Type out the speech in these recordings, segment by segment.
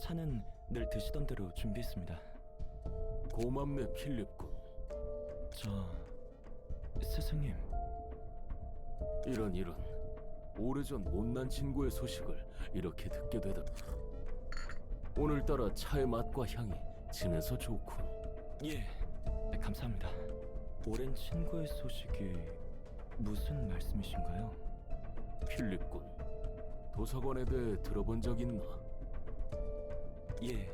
차는 늘 드시던 대로 준비했습니다. 고맙네, 필립군. 스승님. 이런. 오래전 못난 친구의 소식을 이렇게 듣게 되다. 오늘따라 차의 맛과 향이 진해서 좋군. 예, 감사합니다. 오랜 친구의 소식이 무슨 말씀이신가요? 필립군, 도서관에 대해 들어본 적 있나? 예,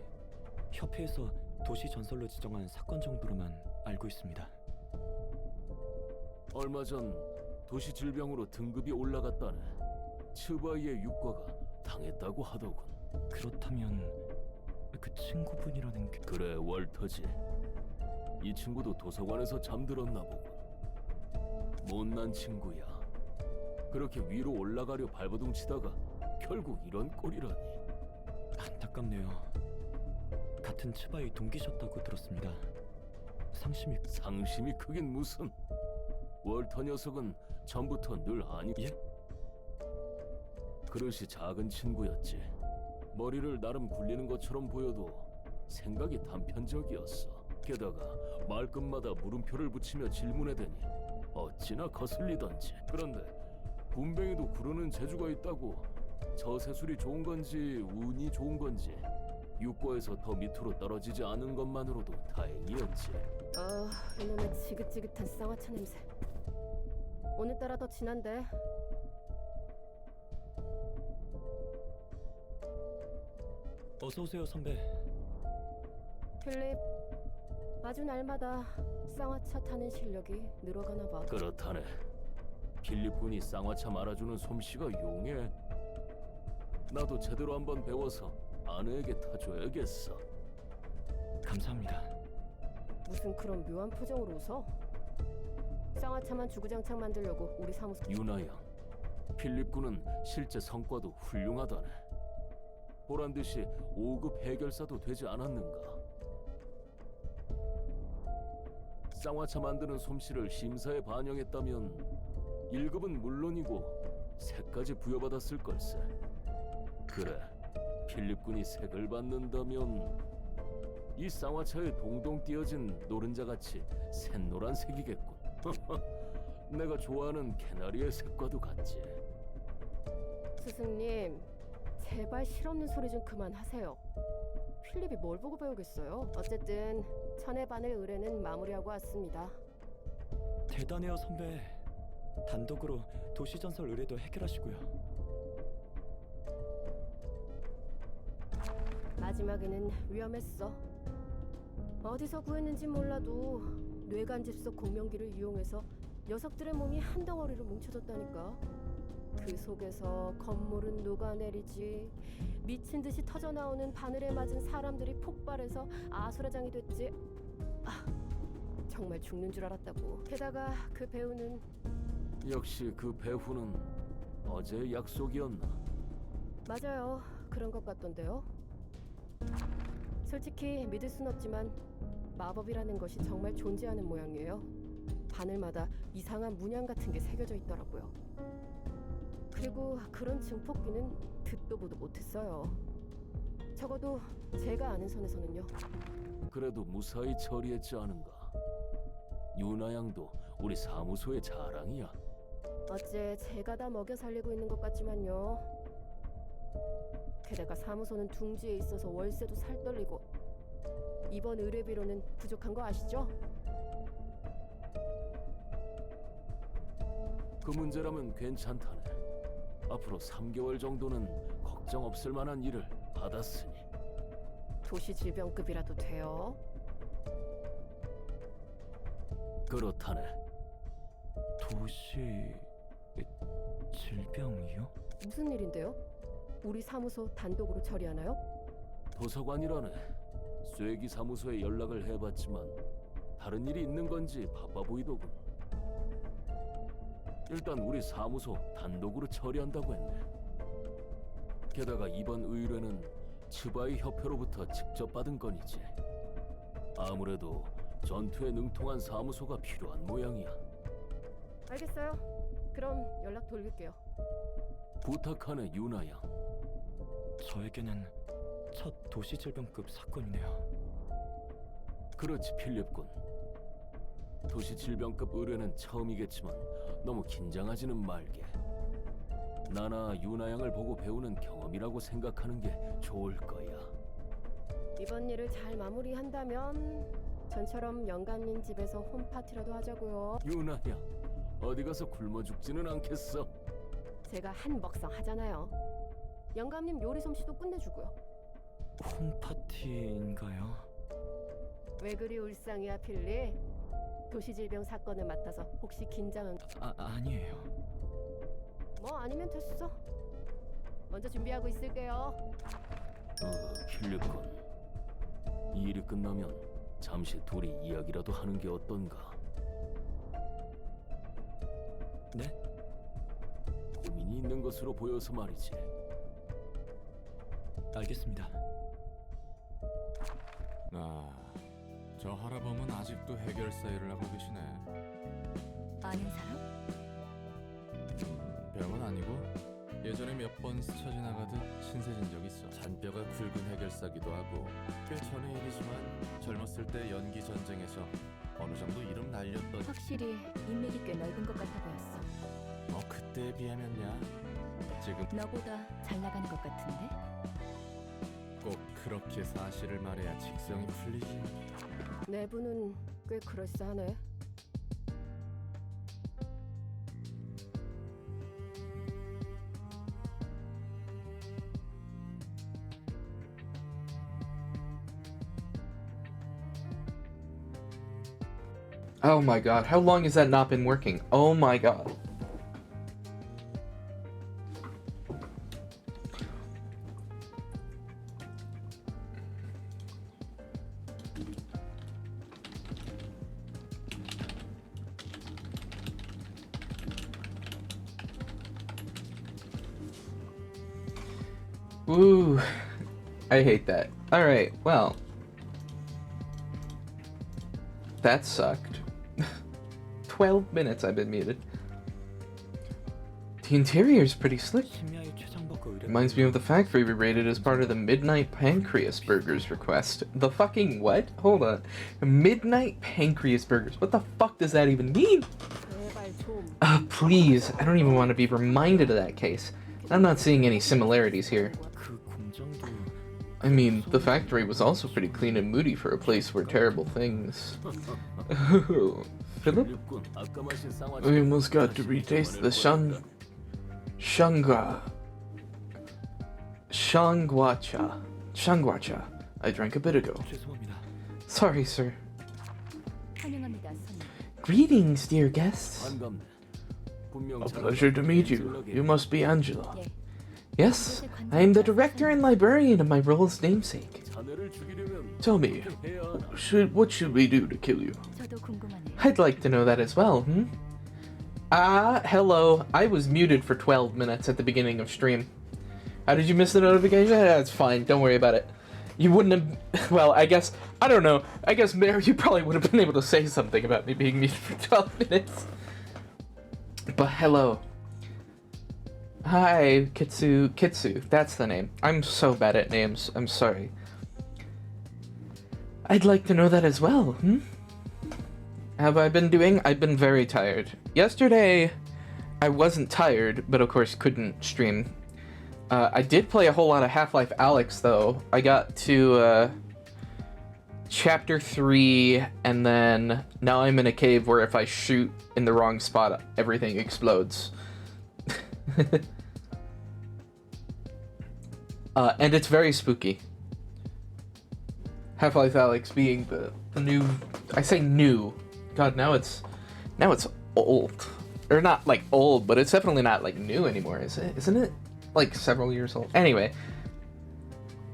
협회에서 도시 전설로 지정한 사건 정도로만 알고 있습니다. 얼마 전 도시 질병으로 등급이 올라갔다네. 츠바이의 육과가 당했다고 하더군. 그렇다면 그 친구분이라는 게... 그래, 월터지. 이 친구도 도서관에서 잠들었나 보군. 못난 친구야. 그렇게 위로 올라가려 발버둥 치다가 결국 이런 꼴이라니. 안타깝네요. 같은 츠바이 동기셨다고 들었습니다. 상심이 크긴 무슨. 월터 녀석은 전부터 늘 아니... 예? 그릇이 작은 친구였지. 머리를 나름 굴리는 것처럼 보여도 생각이 단편적이었어. 게다가 말끝마다 물음표를 붙이며 질문해대니 어찌나 거슬리던지. 그런데 군뱅이도 구르는 재주가 있다고. 저세술이 좋은 건지 운이 좋은 건지 육과에서 더 밑으로 떨어지지 않은 것만으로도 다행이었지. 이놈의 지긋지긋한 쌍화차 냄새. 오늘따라 더 진한데. 어서 오세요, 선배. 필립, 아주 날마다 쌍화차 타는 실력이 늘어가나 봐. 그렇다네. 필립군이 쌍화차 말아주는 솜씨가 용해. 나도 제대로 한번 배워서 아내에게 타줘야겠어. 감사합니다. 무슨 그런 묘한 표정으로 웃어? 쌍화차만 주구장창 만들려고 우리 사무소... 유나 양, 필립군은 실제 성과도 훌륭하다네. 보란듯이 5급 해결사도 되지 않았는가. 쌍화차 만드는 솜씨를 심사에 반영했다면 1급은 물론이고 색까지 부여받았을 걸세. 그래, 필립군이 색을 받는다면 이 쌍화차에 동동 띄어진 노른자같이 샛노란 색이겠군. 내가 좋아하는 캐나리의 색과도 같지. 스승님, 제발 실없는 소리 좀 그만하세요. 필립이 뭘 보고 배우겠어요? 어쨌든 천의 바늘 의뢰는 마무리하고 왔습니다. 대단해요, 선배. 단독으로 도시전설 의뢰도 해결하시고요. 마지막에는 위험했어. 어디서 구했는지 몰라도 뇌간집속 공명기를 이용해서 녀석들의 몸이 한 덩어리로 뭉쳐졌다니까. 그 속에서 건물은 녹아내리지, 미친 듯이 터져나오는 바늘에 맞은 사람들이 폭발해서 아수라장이 됐지. 정말 죽는 줄 알았다고. 게다가 그 배우는... 역시 그 배후는 어제의 약속이었나? 맞아요, 그런 것 같던데요. 솔직히 믿을 순 없지만 마법이라는 것이 정말 존재하는 모양이에요. 바늘마다 이상한 문양 같은 게 새겨져 있더라고요. 그리고 그런 증폭기는 듣도 보도 못했어요. 적어도 제가 아는 선에서는요. 그래도 무사히 처리했지 않은가? 유나 양도 우리 사무소의 자랑이야. 어째 제가 다 먹여 살리고 있는 것 같지만요. 게다가 사무소는 둥지에 있어서 월세도 살떨리고 이번 의뢰비로는 부족한 거 아시죠? 그 문제라면 괜찮다네. 앞으로 3개월 정도는 걱정 없을 만한 일을 받았으니. 도시질병급이라도 돼요? 그렇다네. 도시... 질병이요? 무슨 일인데요? 우리 사무소 단독으로 처리하나요? 도서관이라네. 쇠기 사무소에 연락을 해봤지만 다른 일이 있는 건지 바빠 보이더군. 일단 우리 사무소 단독으로 처리한다고 했네. 게다가 이번 의뢰는 츠바이 협회로부터 직접 받은 건이지. 아무래도 전투에 능통한 사무소가 필요한 모양이야. 알겠어요. 그럼 연락 돌릴게요. 부탁하네, 유나 양. 저에게는 첫 도시 질병급 사건이네요. 그렇지, 필립군. 도시 질병급 의뢰는 처음이겠지만 너무 긴장하지는 말게. 나나 유나 양을 보고 배우는 경험이라고 생각하는 게 좋을 거야. 이번 일을 잘 마무리한다면 전처럼 영감님 집에서 홈파티라도 하자고요. 유나 양, 어디 가서 굶어 죽지는 않겠어? 제가 한 먹성 하잖아요. 영감님 요리 솜씨도 끝내주고요. 홈파티인가요? 왜 그리 울상이야, 필리? 도시질병 사건을 맡아서 혹시 긴장은... 아니에요. 뭐 아니면 됐어. 먼저 준비하고 있을게요. 필립군. 이 일이 끝나면 잠시 둘이 이야기라도 하는 게 어떤가? 네? 고민이 있는 것으로 보여서 말이지. 알겠습니다. 저 할아범은 아직도 해결사 일을 하고 계시네. 아는 사람? 별건 아니고 예전에 몇 번 스쳐 지나가듯 신세진 적 있어. 잔뼈가 굵은 해결사기도 하고 꽤 전의 일이지만 젊었을 때 연기 전쟁에서 어느 정도 이름 날렸던. 확실히 인맥이 꽤 넓은 것 같아 보였어. 뭐 그때에 비하면야 지금 너보다 잘 나가는 것 같은데? 꼭 그렇게 사실을 말해야 직성이 풀리지. 내부는 꽤 그럴싸하네. Oh my god, how long has that not been working? Oh my god. Woo. I hate that. Alright, well. That sucked. 12 minutes I've been muted. The interior's pretty slick. 심야의 최장버거 의뢰. Reminds me of the factory we raided as part of the Midnight Pancreas Burgers request. The fucking what? Hold on. Midnight Pancreas Burgers. What the fuck does that even mean? 제발 좀. Please. I don't even want to be reminded of that case. I'm not seeing any similarities here. 그 공장도 I mean, the factory was also pretty clean and moody for a place where terrible things... Philip? 필립군, 아까 마신 쌍화차. We almost got to retaste the Shangwacha I drank a bit ago. 죄송합니다. Sorry, sir. 환영합니다, 손님. Greetings, dear guests. 반갑네. 분명 A 잘 pleasure to meet you. 연락해. You must be Angela. 예, Yes, I am the director and librarian of my role's namesake. 자네를 죽이려면 Tell me, 어떻게 해야 하나? what should we do to kill you? 저도 궁금하네요. I'd like to know that as well, hello. I was muted for 12 minutes at the beginning of stream. How did you miss the notification? That's fine, don't worry about it. You wouldn't have... Well, I guess... I don't know. I guess, Mary, you probably would have been able to say something about me being muted for 12 minutes. But hello. Hi, Kitsu. That's the name. I'm so bad at names. I'm sorry. I'd like to know that as well, Have I been doing? I've been very tired. Yesterday, I wasn't tired, but of course couldn't stream. I did play a whole lot of Half-Life Alyx, though. I got to, Chapter 3, and then now I'm in a cave where if I shoot in the wrong spot, everything explodes. And it's very spooky. Half-Life Alyx being the new... I say new. God, now it's old. Or not, like, old, but it's definitely not, like, new anymore, is it? Isn't it, like, several years old? Anyway.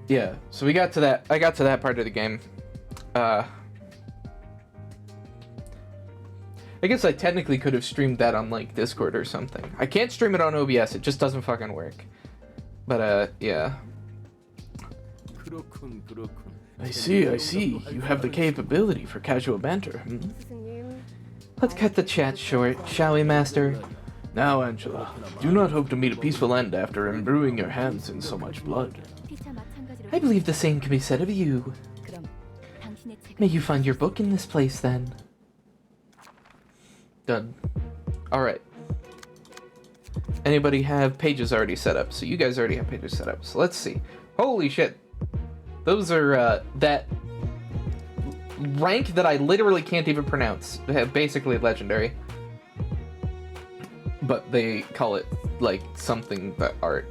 Yeah, so we got to that... I got to that part of the game. I guess I technically could have streamed that on, like, Discord or something. I can't stream it on OBS, it just doesn't fucking work. But, yeah. 그렇군. I see. You have the capability for casual banter. 스승님. Let's cut the chat short, shall we, Master? Now, Angela, do not hope to meet a peaceful end after imbruing your hands in so much blood. 피차 마찬가지로. I believe the same can be said of you. 그럼 당신의 책. May you find your book in this place, then. Done. Alright. Anybody have pages already set up? So you guys already have pages set up. So let's see. Holy shit. Those are, that rank that I literally can't even pronounce. Basically legendary. But they call it, like, something but art.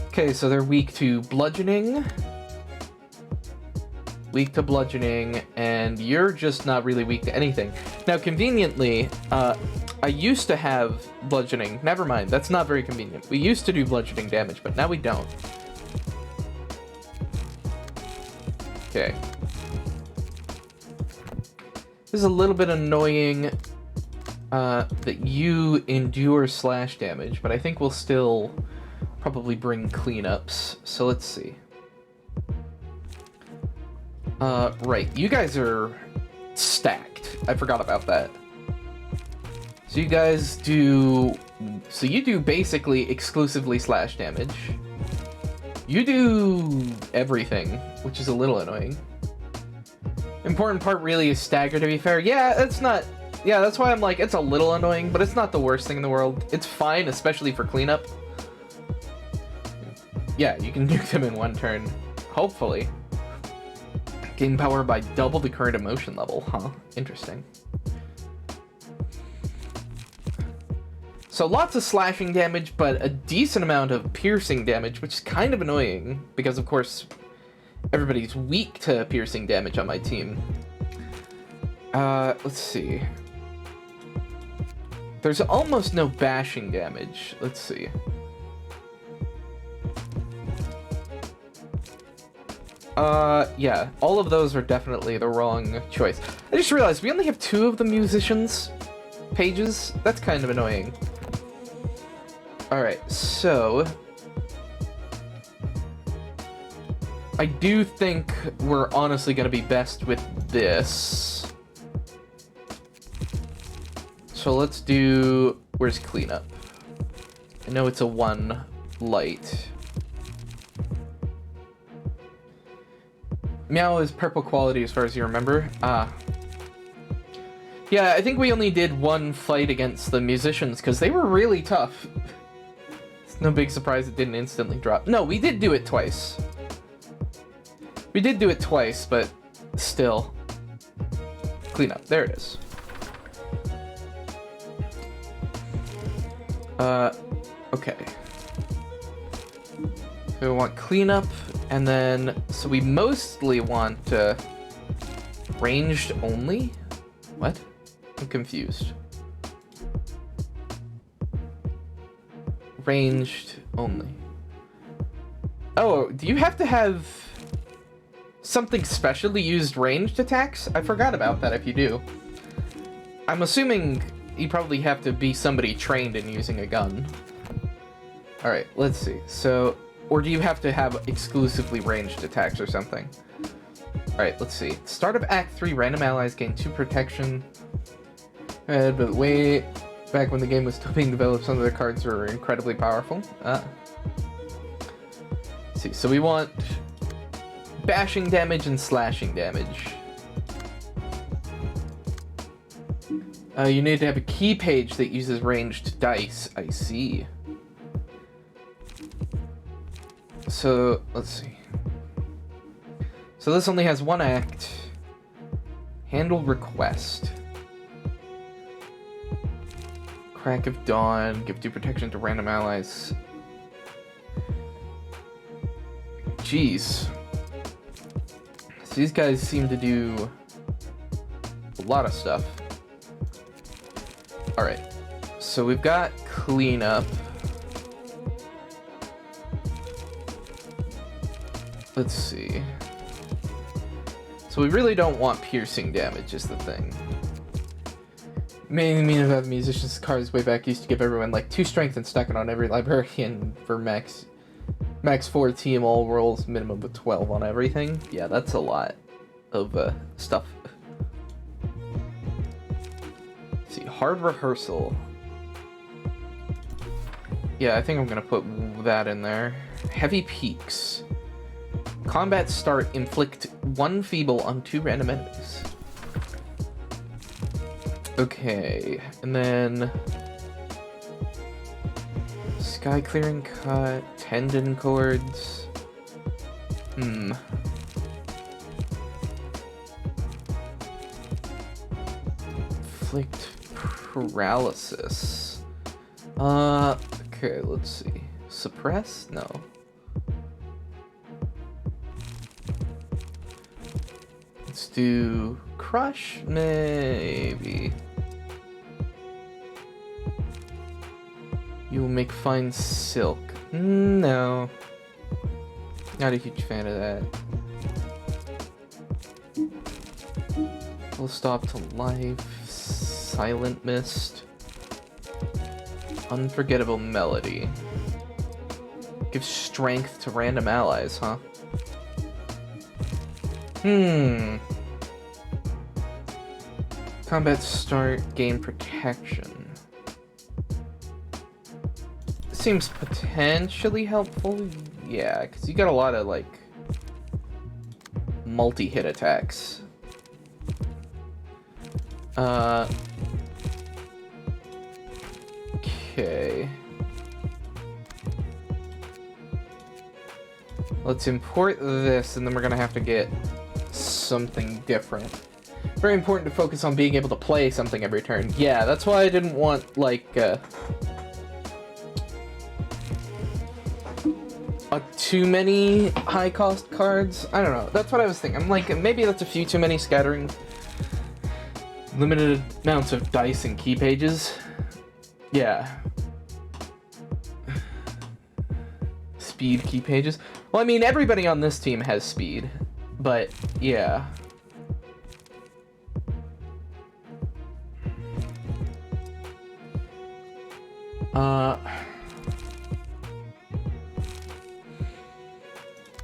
Okay, so they're weak to bludgeoning. Weak to bludgeoning, and you're just not really weak to anything. Now, conveniently, I used to have bludgeoning. Never mind, that's not very convenient. We used to do bludgeoning damage, but now we don't. Okay. This is a little bit annoying that you endure slash damage, but I think we'll still probably bring cleanups. So let's see. Right, you guys are stacked. I forgot about that. So you guys do... So you do basically exclusively slash damage. You do everything, which is a little annoying. Important part really is stagger, to be fair. Yeah, it's not... Yeah, that's why I'm like, it's a little annoying, but it's not the worst thing in the world. It's fine, especially for cleanup. Yeah, you can nuke them in one turn. Hopefully. Gain power by double the current emotion level, huh? Interesting. So lots of slashing damage, but a decent amount of piercing damage, which is kind of annoying, because of course, everybody's weak to piercing damage on my team. Let's see. There's almost no bashing damage. Let's see. Yeah, all of those are definitely the wrong choice. I just realized we only have 2 of the musicians pages. That's kind of annoying. Alright, so... I do think we're honestly gonna be best with this. So let's do... Where's cleanup? I know it's a 1 light. Meow is purple quality as far as you remember. Ah. Yeah, I think we only did 1 fight against the musicians because they were really tough. It's no big surprise it didn't instantly drop. No, we did do it twice. We did do it twice, but still. Cleanup. There it is. Okay. So we want cleanup, and then, so we mostly want, ranged only? What? I'm confused. Ranged only. Oh, do you have to have something specially used ranged attacks? I forgot about that if you do. I'm assuming you probably have to be somebody trained in using a gun. Alright, let's see. So, or do you have to have exclusively ranged attacks or something? Alright, let's see. Start of Act 3, random allies gain 2 protection. But way back when the game was still being developed, some of the cards were incredibly powerful. Let's see, so we want bashing damage and slashing damage. You need to have a key page that uses ranged dice. I see. So, let's see. So this only has 1 act. Handle request. Crack of Dawn. Give 2 protection to random allies. Jeez. So these guys seem to do a lot of stuff. Alright. So we've got cleanup. Let's see. So we really don't want piercing damage is the thing. Mainly mean about musicians' cards way back used to give everyone like 2 strength and stack it on every librarian for max 4 team all rolls, minimum of 12 on everything. Yeah, that's a lot of stuff. Let's see, hard rehearsal. Yeah, I think I'm gonna put that in there. Heavy peaks. Combat start, inflict 1 feeble on 2 random enemies. Okay, and then sky clearing cut, tendon cords. Inflict paralysis. Okay, let's see. Suppress? No. Let's do crush? Maybe. You will make fine silk. No. Not a huge fan of that. Full stop to life. Silent mist. Unforgettable melody. Gives strength to random allies, huh? Combat start, gain protection. Seems potentially helpful. Yeah, because you got a lot of, like, multi-hit attacks. Okay. Let's import this, and then we're gonna have to get something different. Very important to focus on being able to play something every turn. Yeah, that's why I didn't want, like, too many high-cost cards. I don't know. That's what I was thinking. I'm like, maybe that's a few too many scattering. Limited amounts of dice and key pages. Yeah. Speed key pages. Well, I mean, everybody on this team has speed, but yeah.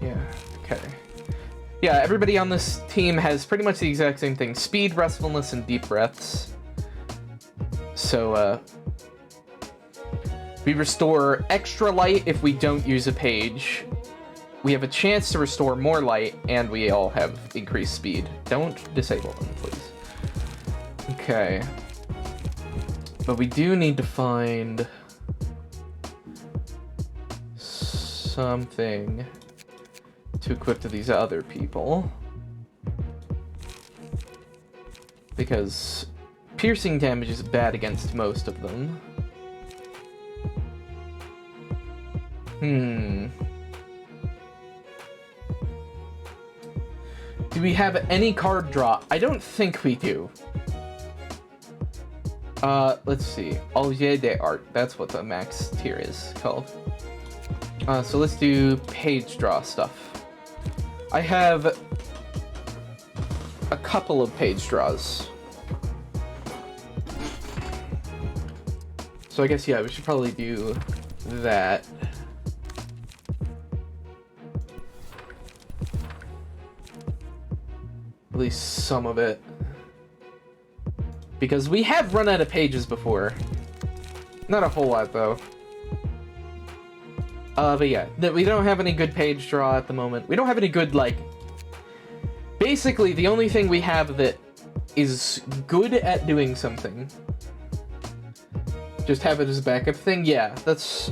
Yeah, okay. Yeah, everybody on this team has pretty much the exact same thing. Speed, restfulness, and deep breaths. So, we restore extra light if we don't use a page. We have a chance to restore more light, and we all have increased speed. Don't disable them, please. Okay. But we do need to find something to equip to these other people. Because piercing damage is bad against most of them. Do we have any card draw? I don't think we do. Let's see. Alger de Art. That's what the max tier is called. So let's do page draw stuff. I have a couple of page draws. So I guess, yeah, we should probably do that. At least some of it. Because we have run out of pages before. Not a whole lot, though. But yeah, we don't have any good page draw at the moment. We don't have any good, like... Basically, the only thing we have that is good at doing something. Just have it as a backup thing? Yeah, that's...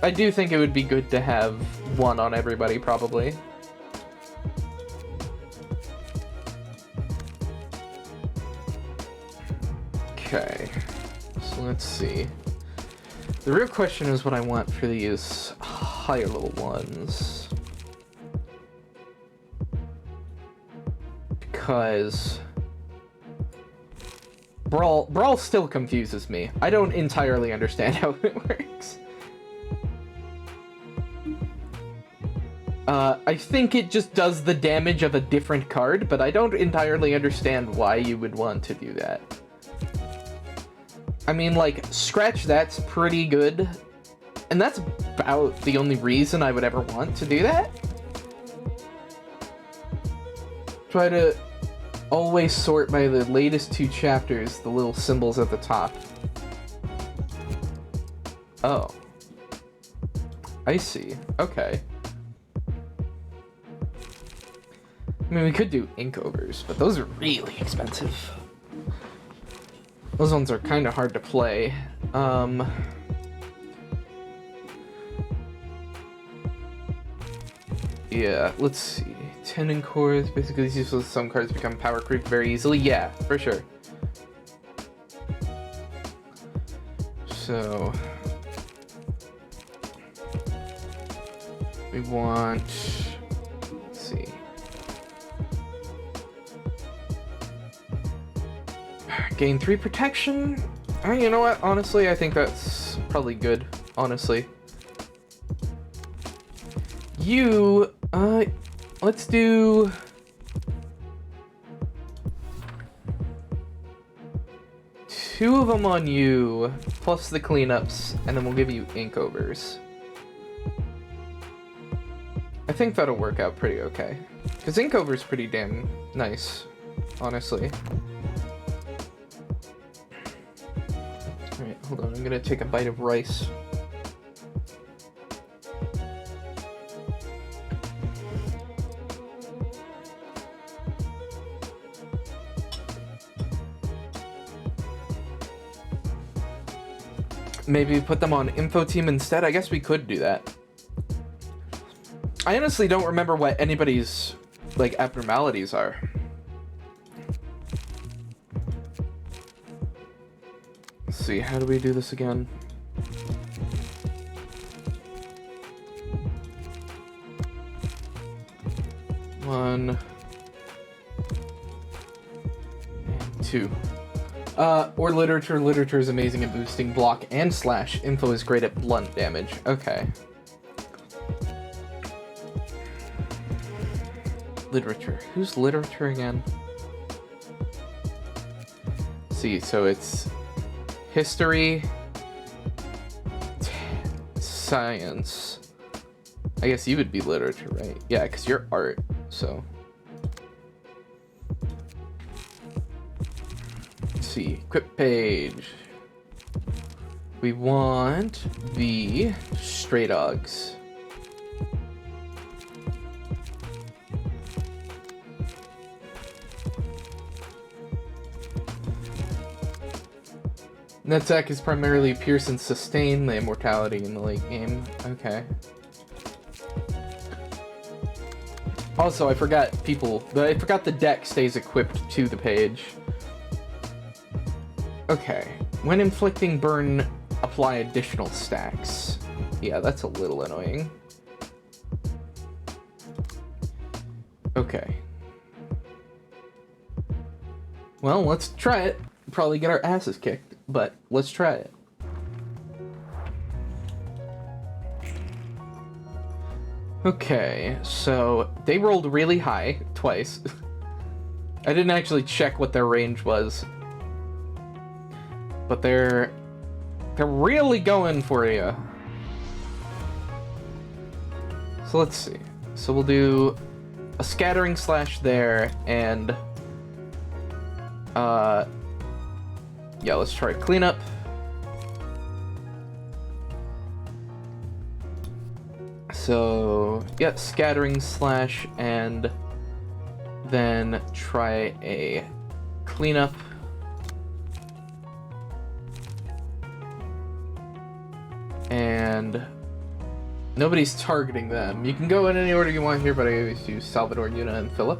I do think it would be good to have one on everybody, probably. Okay, so let's see. The real question is what I want for these higher level ones. Because Brawl still confuses me. I don't entirely understand how it works. I think it just does the damage of a different card, but I don't entirely understand why you would want to do that. I mean, like, Scratch That's pretty good, and that's about the only reason I would ever want to do that. Try to always sort by the latest 2 chapters, the little symbols at the top. Oh. I see. Okay. I mean, we could do ink overs, but those are really expensive. Those ones are kind of hard to play. Yeah, let's see. 10 in cores, basically it's useful. Some cards become power creep very easily. Yeah, for sure. So we want, let's see. Gain 3 protection. You know what? Honestly, I think that's probably good. Honestly. You, let's do... two of them on you, plus the cleanups, and then we'll give you ink overs. I think that'll work out pretty okay. Because ink over's pretty damn nice, honestly. Alright, hold on, I'm gonna take a bite of rice. Maybe put them on info team instead. I guess we could do that. I honestly don't remember what anybody's like abnormalities are. Let's see, how do we do this again? One and 2. Or literature. Literature is amazing at boosting block and slash. Info is great at blunt damage. Okay. Literature. Who's literature again? Let's see, so it's history, science. I guess you would be literature, right? Yeah, because you're art, so. See, equip page. We want the stray dogs. Netzach is primarily pierce and sustain the immortality in the late game. Okay. Also, I forgot the deck stays equipped to the page. Okay. When inflicting burn, apply additional stacks. Yeah, that's a little annoying. Okay. Well, let's try it. Probably get our asses kicked, but let's try it. Okay, so they rolled really high twice. I didn't actually check what their range was. But they're really going for you. So let's see. So we'll do a scattering slash there, and yeah, let's try cleanup. So yeah, scattering slash, and then try a cleanup. And nobody's targeting them. You can go in any order you want here, but I always use Salvador, Yuna, and Philip.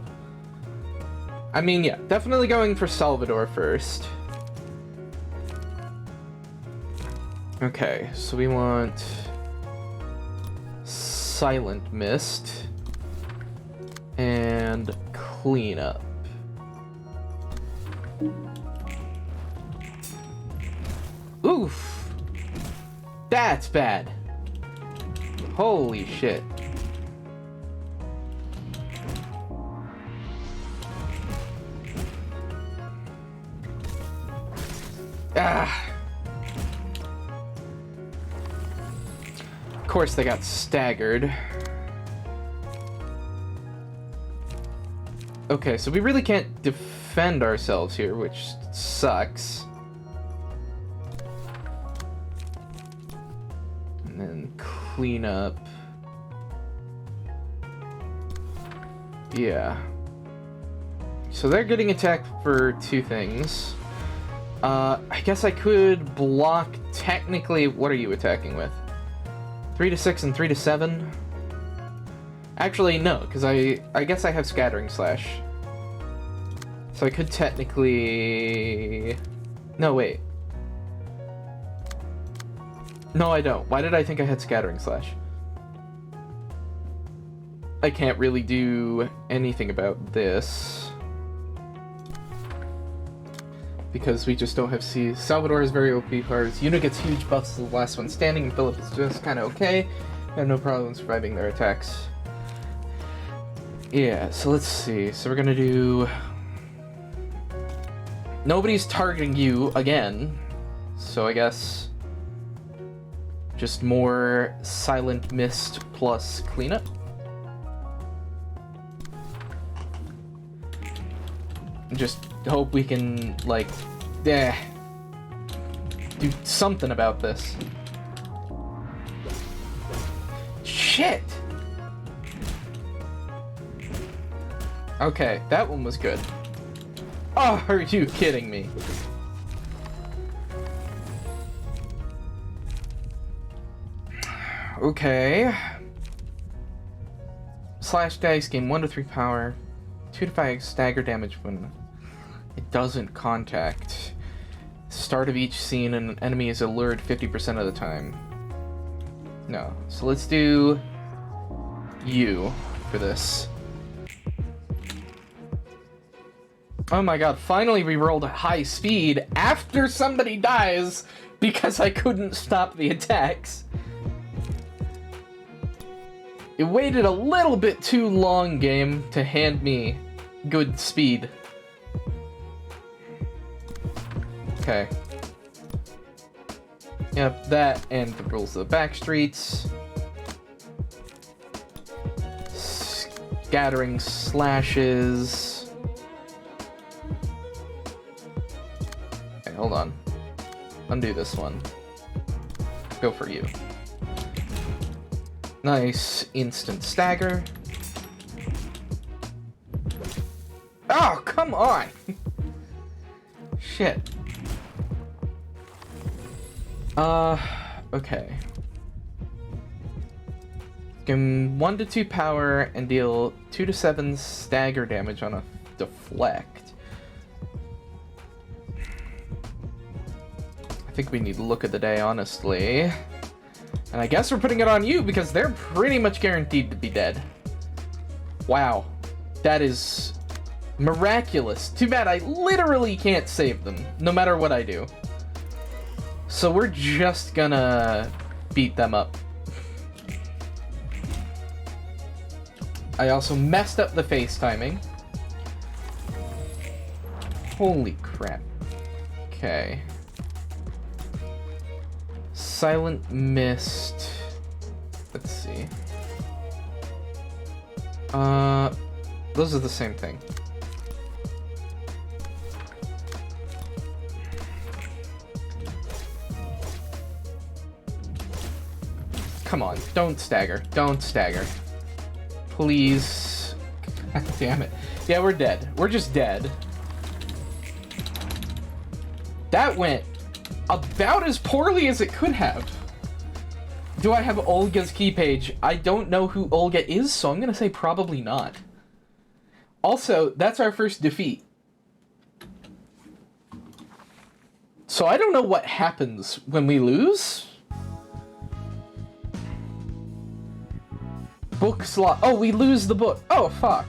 I mean, yeah, definitely going for Salvador first. Okay, so we want Silent Mist and Cleanup. Oof! That's bad. Holy shit. Ah. Of course they got staggered. Okay, so we really can't defend ourselves here, which sucks. And then cleanup. Yeah. So they're getting attacked for 2 things. I guess I could block technically. What are you attacking with? 3 to 6 and 3 to 7? Actually, no, because I guess I have Scattering Slash. So I could technically... No, wait. No, I don't. Why did I think I had Scattering Slash? I can't really do anything about this. Because we just don't have C. Salvador is very OP cards. Yuna gets huge buffs to the last one standing, and Philip is just kind of okay. I have no problem surviving their attacks. Yeah, so let's see. So we're gonna do... Nobody's targeting you again. So I guess... just more Silent Mist plus cleanup. Just hope we can, like, do something about this. Shit! Okay, that one was good. Oh, are you kidding me? Okay. Slash dice, gain 1 to 3 power. 2 to 5 stagger damage when it doesn't contact. Start of each scene, an enemy is allured 50% of the time. No. So let's do you for this. Oh my god, finally we rolled at high speed after somebody dies because I couldn't stop the attacks. It waited a little bit too long, game, to hand me good speed. Okay. Yep, that and the rules of the back streets. Scattering slashes. Okay, hold on. Undo this one. Go for you. Nice instant stagger. Oh, come on! Shit. Okay. Gain 1 to 2 power and deal 2 to 7 stagger damage on a deflect. I think we need to look at the day, honestly. And I guess we're putting it on you because they're pretty much guaranteed to be dead. Wow. That is miraculous. Too bad I literally can't save them, no matter what I do. So we're just gonna beat them up. I also messed up the face timing. Holy crap. Okay. Silent Mist. Let's see. Those are the same thing. Come on, don't stagger. Don't stagger. Please. God damn it. Yeah, we're dead. We're just dead. That went about as poorly as it could have. Do I have Olga's key page? I don't know who Olga is, so I'm gonna say probably not. Also, that's our first defeat. So I don't know what happens when we lose. Book slot. Oh, we lose the book. Oh, fuck.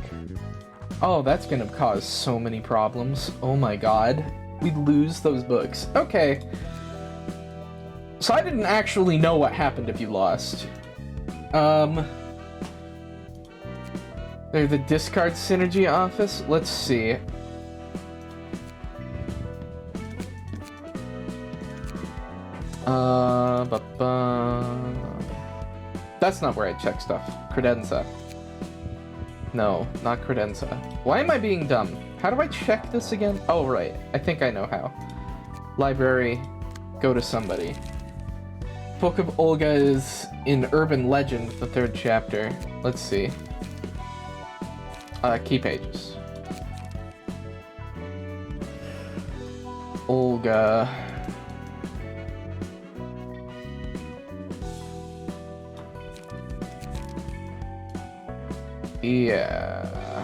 Oh, that's gonna cause so many problems. Oh my god. We lose those books. Okay. So I didn't actually know what happened if you lost. They're the discard synergy office. Let's see. That's not where I check stuff. Credenza. No, not credenza. Why am I being dumb? How do I check this again? Oh, right. I think I know how. Library. Go to somebody. Book of Olga is in Urban Legend, the 3rd chapter. Let's see. Key pages. Olga. Yeah,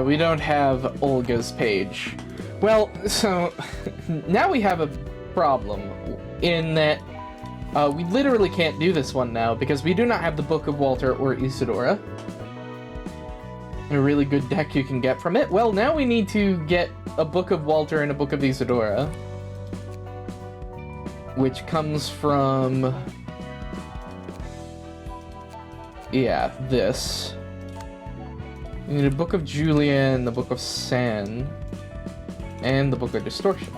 we don't have Olga's page. Well, so now we have a problem in that we literally can't do this one now because we do not have the Book of Walter or Isadora. A really good deck you can get from it. Well, now we need to get a Book of Walter and a Book of Isadora, which comes from, yeah, this. We need a Book of Julia and the Book of San, and the Book of Distortion.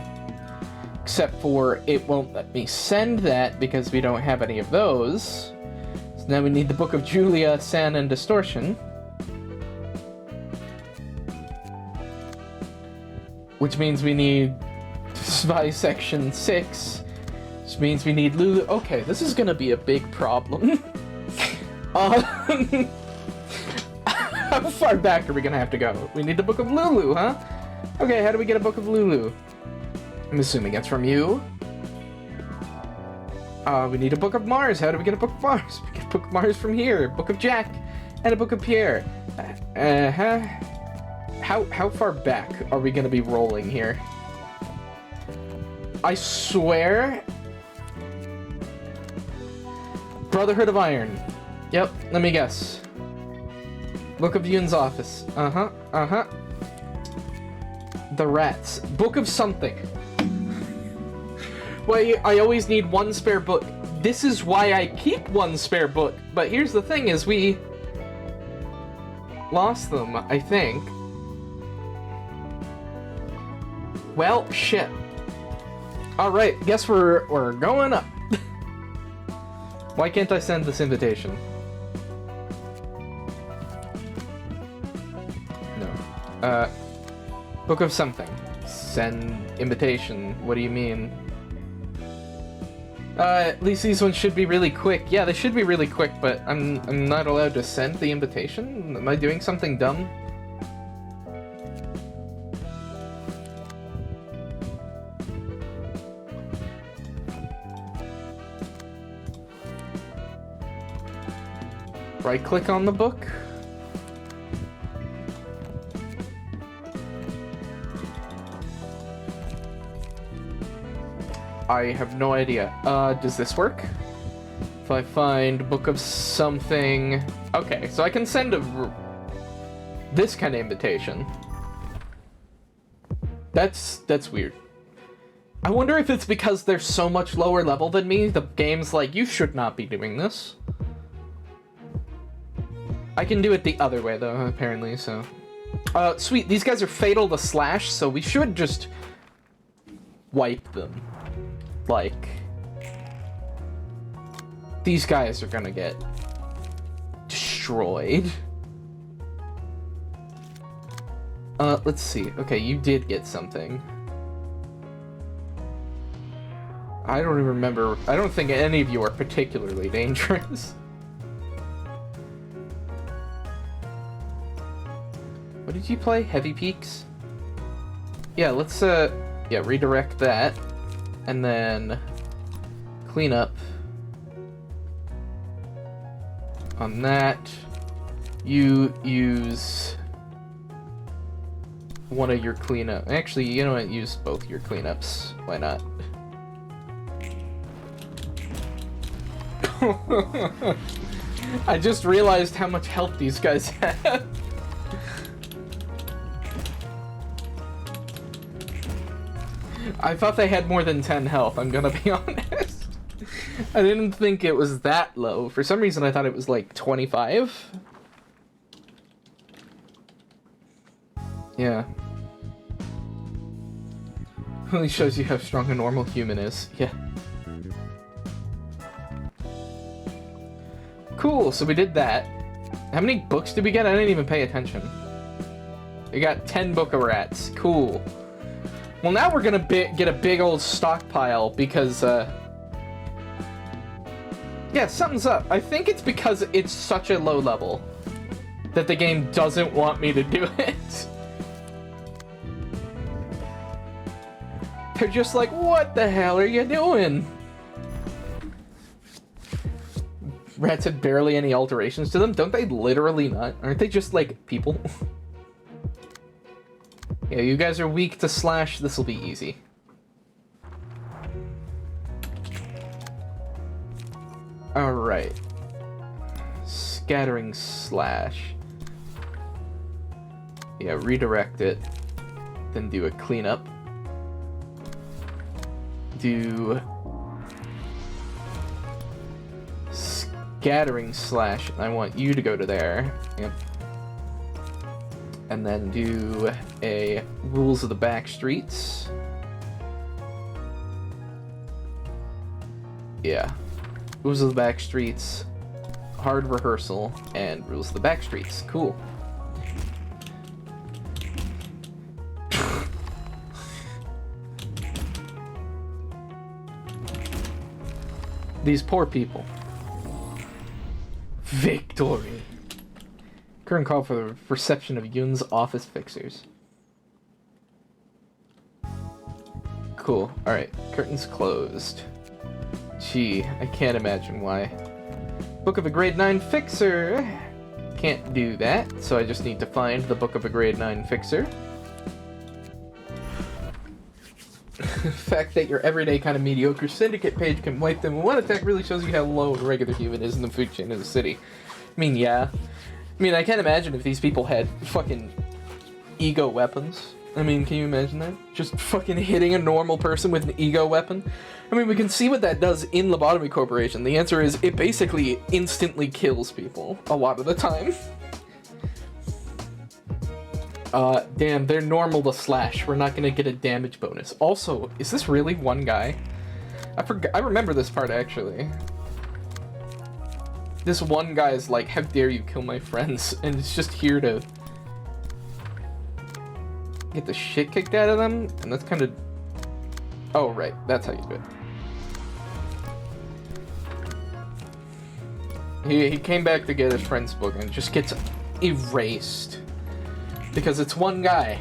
Except for it won't let me send that because we don't have any of those. So now we need the Book of Julia, San, and Distortion. Which means we need Section 6. Which means we need Lulu. Okay, this is gonna be a big problem. How far back are we gonna have to go? We need the Book of Lulu, huh? Okay, how do we get a Book of Lulu? I'm assuming it's from you. We need a Book of Mars. How do we get a Book of Mars? We get a Book of Mars from here. Book of Jack. And a Book of Pierre. How far back are we gonna be rolling here? I swear... Brotherhood of Iron. Yep, let me guess. Book of Yun's office. The rats. Book of something. Well, I always need one spare book. This is why I keep one spare book. But here's the thing is we lost them, I think. Well, shit. Alright, guess we're going up. Why can't I send this invitation? No. Book of something. Send invitation. What do you mean? At least these ones should be really quick. Yeah, they should be really quick, but I'm not allowed to send the invitation? Am I doing something dumb? Right-click on the book. I have no idea. Does this work? If I find Book of something... Okay, so I can send this kind of invitation. That's weird. I wonder if it's because they're so much lower level than me, the game's like, you should not be doing this. I can do it the other way, though, apparently, so... Sweet, these guys are fatal to slash, so we should just... wipe them. Like... These guys are gonna get... destroyed. Let's see. Okay, you did get something. I don't even remember... I don't think any of you are particularly dangerous. What did you play? Heavy Peaks? Yeah, let's, yeah, redirect that. And then... clean up. On that. You use... one of your cleanup. Actually, you know what? Use both your cleanups. Why not? I just realized how much health these guys have. I thought they had more than 10 health, I'm gonna be honest. I didn't think it was that low. For some reason I thought it was like 25. Yeah. Only shows you how strong a normal human is. Yeah. Cool, so we did that. How many books did we get? I didn't even pay attention. We got 10 book of rats. Cool. Well, now we're gonna get a big old stockpile because, Yeah, something's up. I think it's because it's such a low level that the game doesn't want me to do it. They're just like, what the hell are you doing? Rats had barely any alterations to them. Don't they literally not? Aren't they just like people? Yeah, you guys are weak to slash. This will be easy. Alright. Scattering slash. Yeah, redirect it. Then do a cleanup. Do scattering slash. I want you to go to there. Yep. And then do a rules of the back streets. Yeah. Rules of the back streets, hard rehearsal, and rules of the back streets. Cool. These poor people. Victory. Current call for the reception of Yun's office fixers. Cool. Alright. Curtains closed. Gee, I can't imagine why. Book of a grade 9 fixer. Can't do that, so I just need to find the book of a grade 9 fixer. The fact that your everyday kind of mediocre syndicate page can wipe them in one attack really shows you how low a regular human is in the food chain of the city. I mean, yeah. I mean, I can't imagine if these people had fucking ego weapons. I mean, can you imagine that? Just fucking hitting a normal person with an ego weapon? I mean, we can see what that does in Lobotomy Corporation. The answer is it basically instantly kills people a lot of the time. Damn, they're normal to slash. We're not gonna get a damage bonus. Also, is this really one guy? I remember this part, actually. This one guy is like, how dare you kill my friends? And it's just here to get the shit kicked out of them, and that's kind of... Oh, right, that's how you do it. He came back to get his friend's book and just gets erased. Because it's one guy.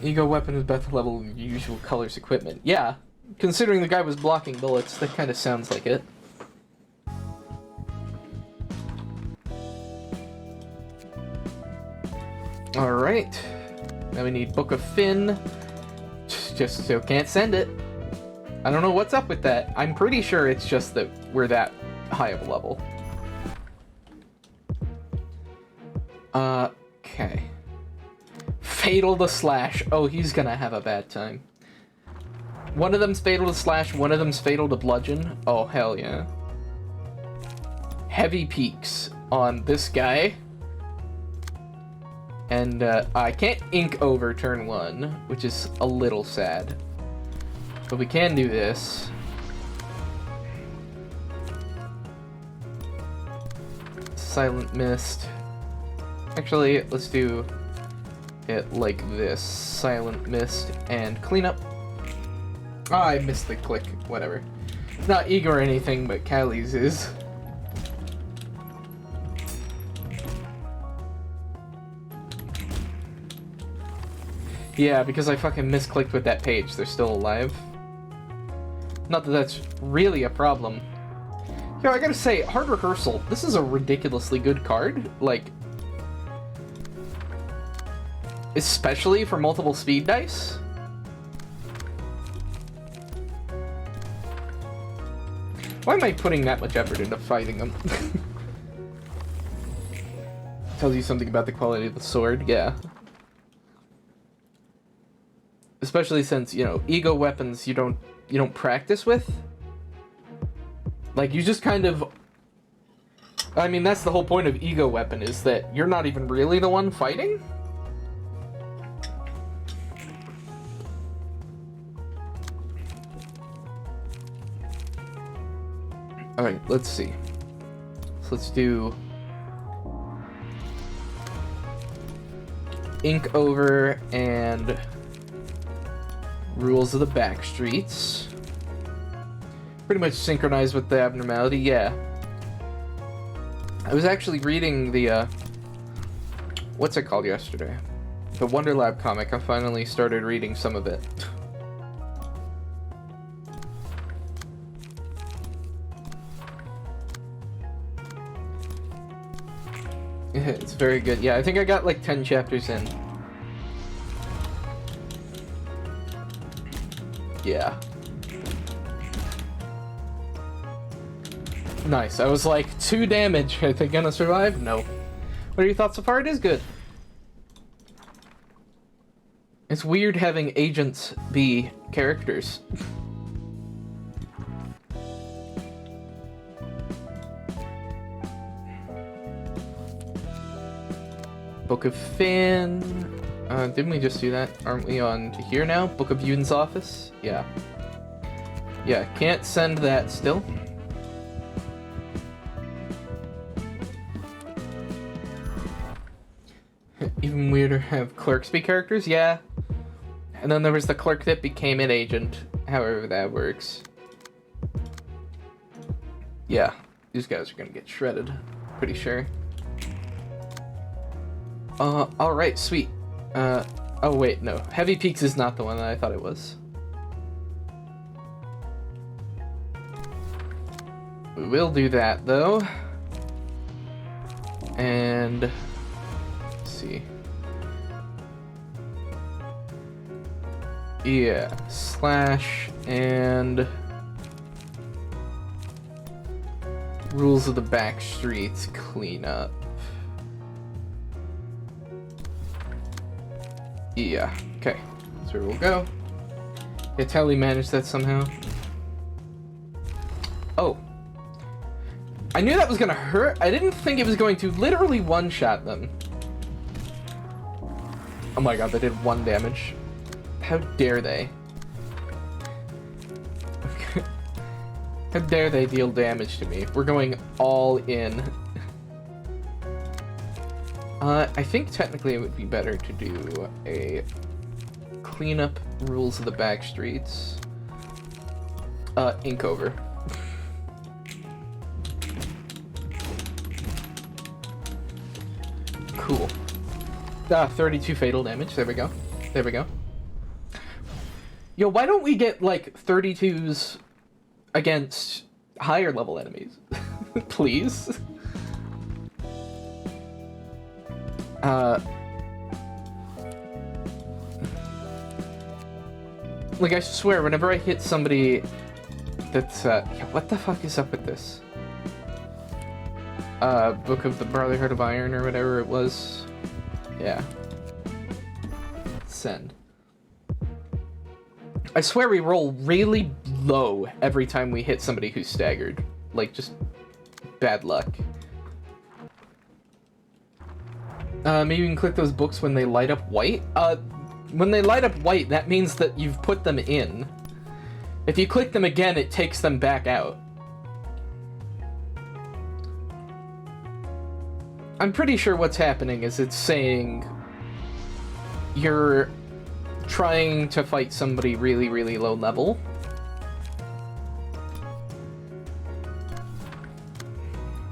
Ego weapon is about the level of usual colors equipment. Yeah, considering the guy was blocking bullets, that kind of sounds like it. Alright. Now we need Book of Finn. Just still can't send it. I don't know what's up with that. I'm pretty sure it's just that we're that high of a level. Okay. Fatal to slash. Oh, he's gonna have a bad time. One of them's fatal to slash, one of them's fatal to bludgeon. Oh, hell yeah. Heavy peaks on this guy. And I can't ink over turn 1, which is a little sad. But we can do this. Silent Mist. Actually, let's do it like this. Silent Mist and cleanup. Oh, I missed the click. Whatever. Not eager or anything, but Callie's is. Yeah, because I fucking misclicked with that page. They're still alive. Not that that's really a problem. Yo, I gotta say, Hard Rehearsal, this is a ridiculously good card. Like, especially for multiple speed dice. Why am I putting that much effort into fighting them? Tells you something about the quality of the sword, yeah. Especially since, you know, ego weapons you don't practice with. Like, you just kind of... I mean, that's the whole point of ego weapon, is that you're not even really the one fighting. Alright, let's see. So let's do... Ink over and... Rules of the back streets. Pretty much synchronized with the abnormality, yeah. I was actually reading the, what's it called yesterday? The Wonder Lab comic. I finally started reading some of it. It's very good. Yeah, I think I got like 10 chapters in. Yeah. Nice. I was like, 2 damage. Are they gonna survive? No. What are your thoughts so far? It is good. It's weird having agents be characters. Book of Fan. Didn't we just do that? Aren't we on to here now? Book of Yun's office? Yeah. Yeah, can't send that still. Even weirder, have clerks be characters? Yeah. And then there was the clerk that became an agent, however that works. Yeah, these guys are gonna get shredded, pretty sure. Alright, sweet. Oh wait, no. Heavy Peaks is not the one that I thought it was. We will do that, though. And... let's see. Yeah, slash and... Rules of the Back Streets cleanup. Yeah, okay. That's where we'll go. Yeah, Telly managed that somehow. Oh. I knew that was gonna hurt. I didn't think it was going to literally one-shot them. Oh my god, they did 1 damage. How dare they? How dare they deal damage to me? We're going all in. I think technically it would be better to do a cleanup rules of the back streets. Ink over. Cool. 32 fatal damage. There we go. There we go. Yo, why don't we get, like, 32s against higher level enemies? Please? Like, I swear, whenever I hit somebody that's, yeah, what the fuck is up with this? Book of the Brotherhood of Iron or whatever it was. Yeah. Send. I swear we roll really low every time we hit somebody who's staggered. Like, just bad luck. Maybe you can click those books when they light up white? When they light up white, that means that you've put them in. If you click them again, it takes them back out. I'm pretty sure what's happening is it's saying you're trying to fight somebody really, really low level.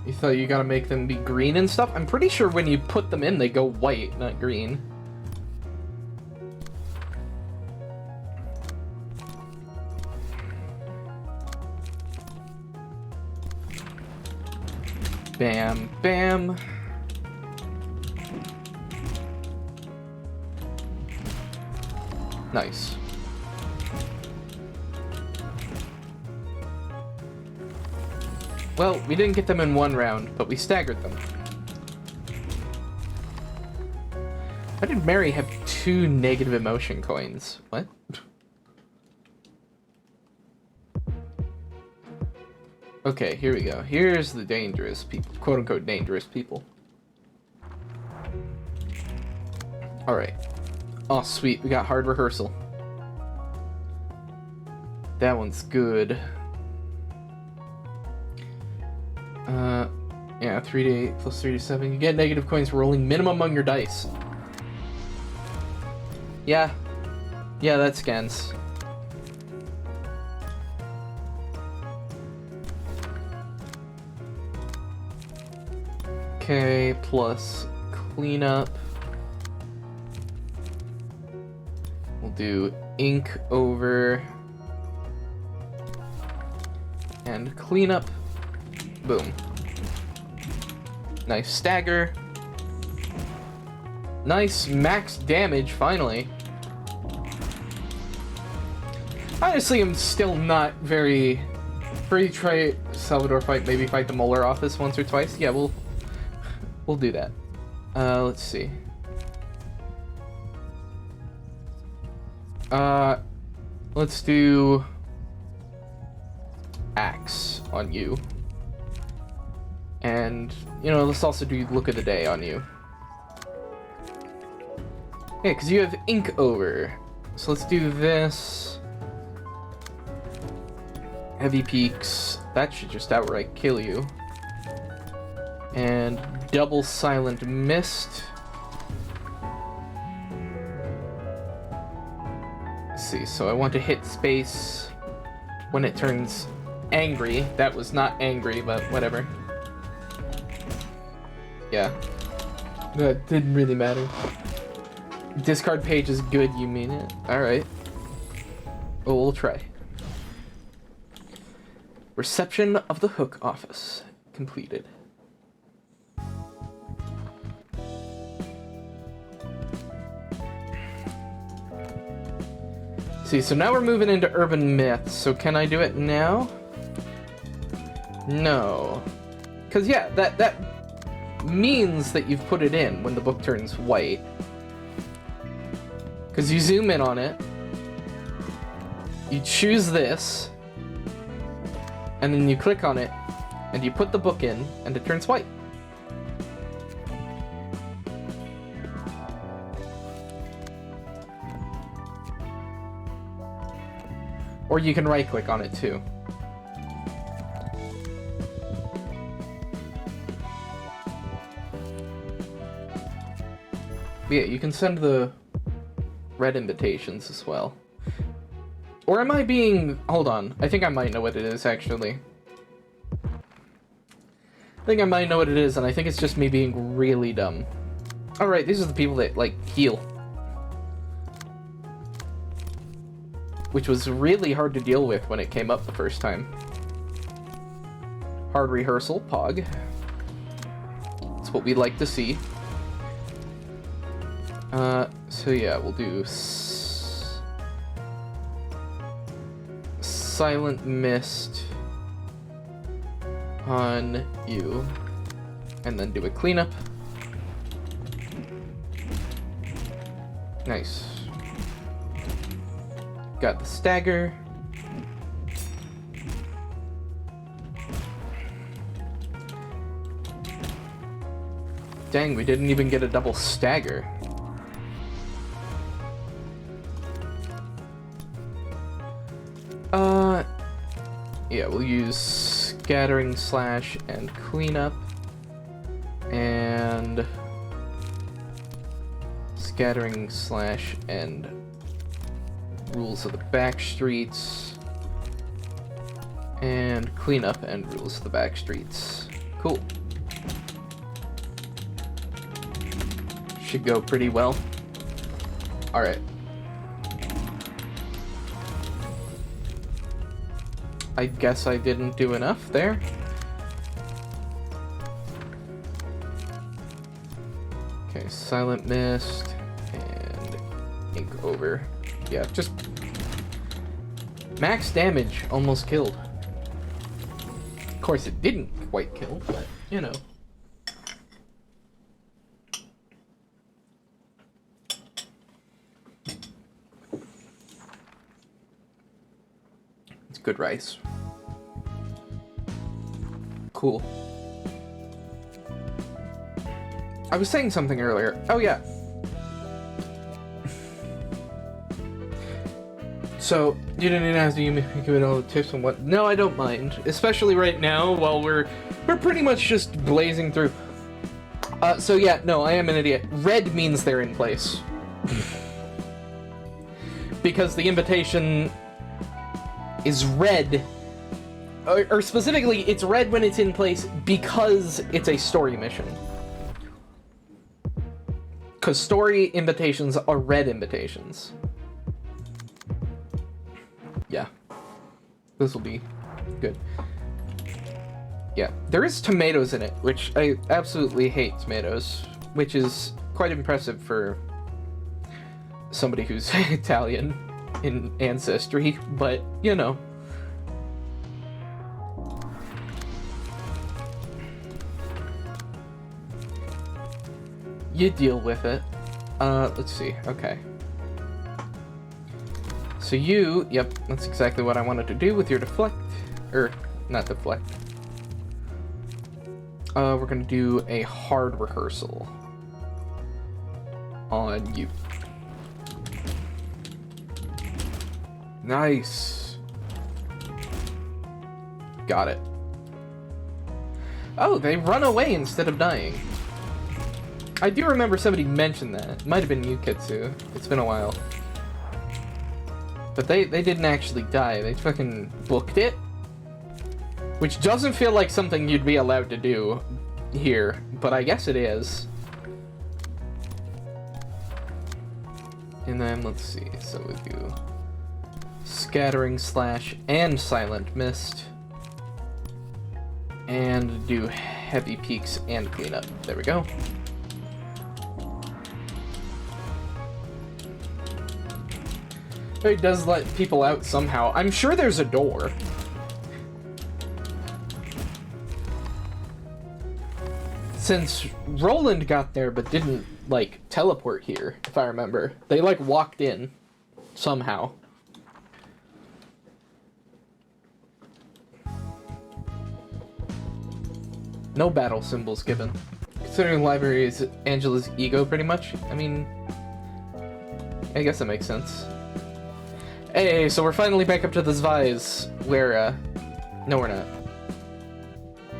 You thought you gotta make them be green and stuff? I'm pretty sure when you put them in, they go white, not green. Bam, bam. Nice. Well, we didn't get them in 1 round, but we staggered them. Why did Mary have 2 negative emotion coins? What? Okay, here we go. Here's the dangerous people, quote-unquote dangerous people. Alright. Oh, sweet. We got hard rehearsal. That one's good. Yeah, 3 to 8 plus 3 to 7. You get negative coins for rolling minimum on your dice. Yeah. Yeah, that scans. Okay, plus cleanup. We'll do ink over and cleanup. Boom. Nice stagger. Nice max damage, finally. Honestly, I'm still not very... Free try Salvador fight, maybe fight the Molar office once or twice. Yeah, we'll do that. Let's see. Let's do axe on you. And, you know, let's also do look of the day on you. Yeah, because you have ink over. So let's do this. Heavy peaks. That should just outright kill you. And double silent mist. Let's see, so I want to hit space when it turns angry. That was not angry, but whatever. Yeah. That didn't really matter. Discard page is good, you mean it? Alright. Well, we'll try. Reception of the Hook office completed. See, so now we're moving into urban myths. So can I do it now? No. Because yeah, that means that you've put it in when the book turns white. Because you zoom in on it, you choose this, and then you click on it, and you put the book in, and it turns white. Or you can right-click on it too. But yeah, you can send the red invitations as well. Or am I being... Hold on. I think I might know what it is, actually. I think I might know what it is, and I think it's just me being really dumb. Alright, these are the people that, like, heal. Which was really hard to deal with when it came up the first time. Hard rehearsal, Pog. That's what we like to see. So yeah, we'll do Silent Mist on you, and then do a cleanup. Nice. Got the stagger. Dang, we didn't even get a double stagger. Yeah, we'll use Scattering Slash and Cleanup. And Scattering Slash and Rules of the Back Streets. And Cleanup and Rules of the Back Streets. Cool. Should go pretty well. Alright. I guess I didn't do enough there. Okay, Silent Mist and ink over. Yeah, just max damage, almost killed. Of course, it didn't quite kill, but you know. It's good rice. Cool. I was saying something earlier. Oh, yeah. So, you didn't ask me give it all the tips and what? No, I don't mind. Especially right now, while we're pretty much just blazing through. So yeah, no, I am an idiot. Red means they're in place. Because the invitation is red. Or specifically, it's red when it's in place because it's a story mission. Because story invitations are red invitations. Yeah. This will be good. Yeah, there is tomatoes in it, which I absolutely hate tomatoes, which is quite impressive for somebody who's Italian in ancestry, but, you know. You deal with it. Let's see, okay. So yep, that's exactly what I wanted to do with your deflect, not deflect. We're gonna do a hard rehearsal on you. Nice. Got it. Oh, they run away instead of dying. I do remember somebody mentioned that. Might have been you, Kitsu. It's been a while. But they didn't actually die. They fucking booked it. Which doesn't feel like something you'd be allowed to do here, but I guess it is. And then, let's see, so we do Scattering Slash and Silent Mist. And do Heavy Peaks and Cleanup. There we go. It does let people out somehow. I'm sure there's a door. Since Roland got there but didn't, like, teleport here, if I remember. They, like, walked in. Somehow. No battle symbols given. Considering library is Angela's ego, pretty much. I mean, I guess that makes sense. Hey, so we're finally back up to the Zvais, where, no we're not.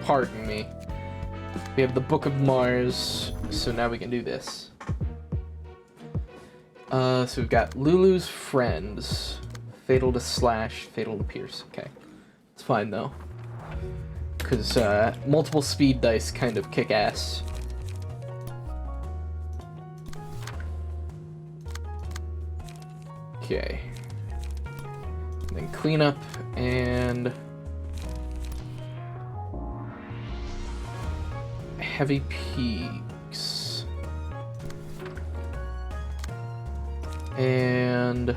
Pardon me. We have the Book of Mars, so now we can do this. So we've got Lulu's Friends. Fatal to Slash, Fatal to Pierce. Okay. It's fine, though. Because, multiple speed dice kind of kick ass. Okay. Then Cleanup and Heavy Peaks and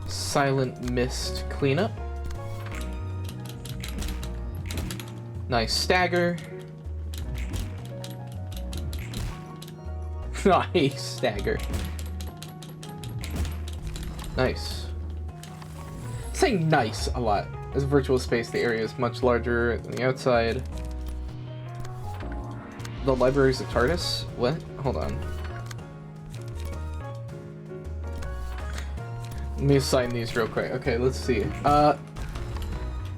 Silent Mist Cleanup. Nice stagger. Nice stagger. Nice. Saying nice a lot. As a virtual space, the area is much larger than the outside. The library's a TARDIS? What? Hold on. Let me assign these real quick. Okay, let's see. The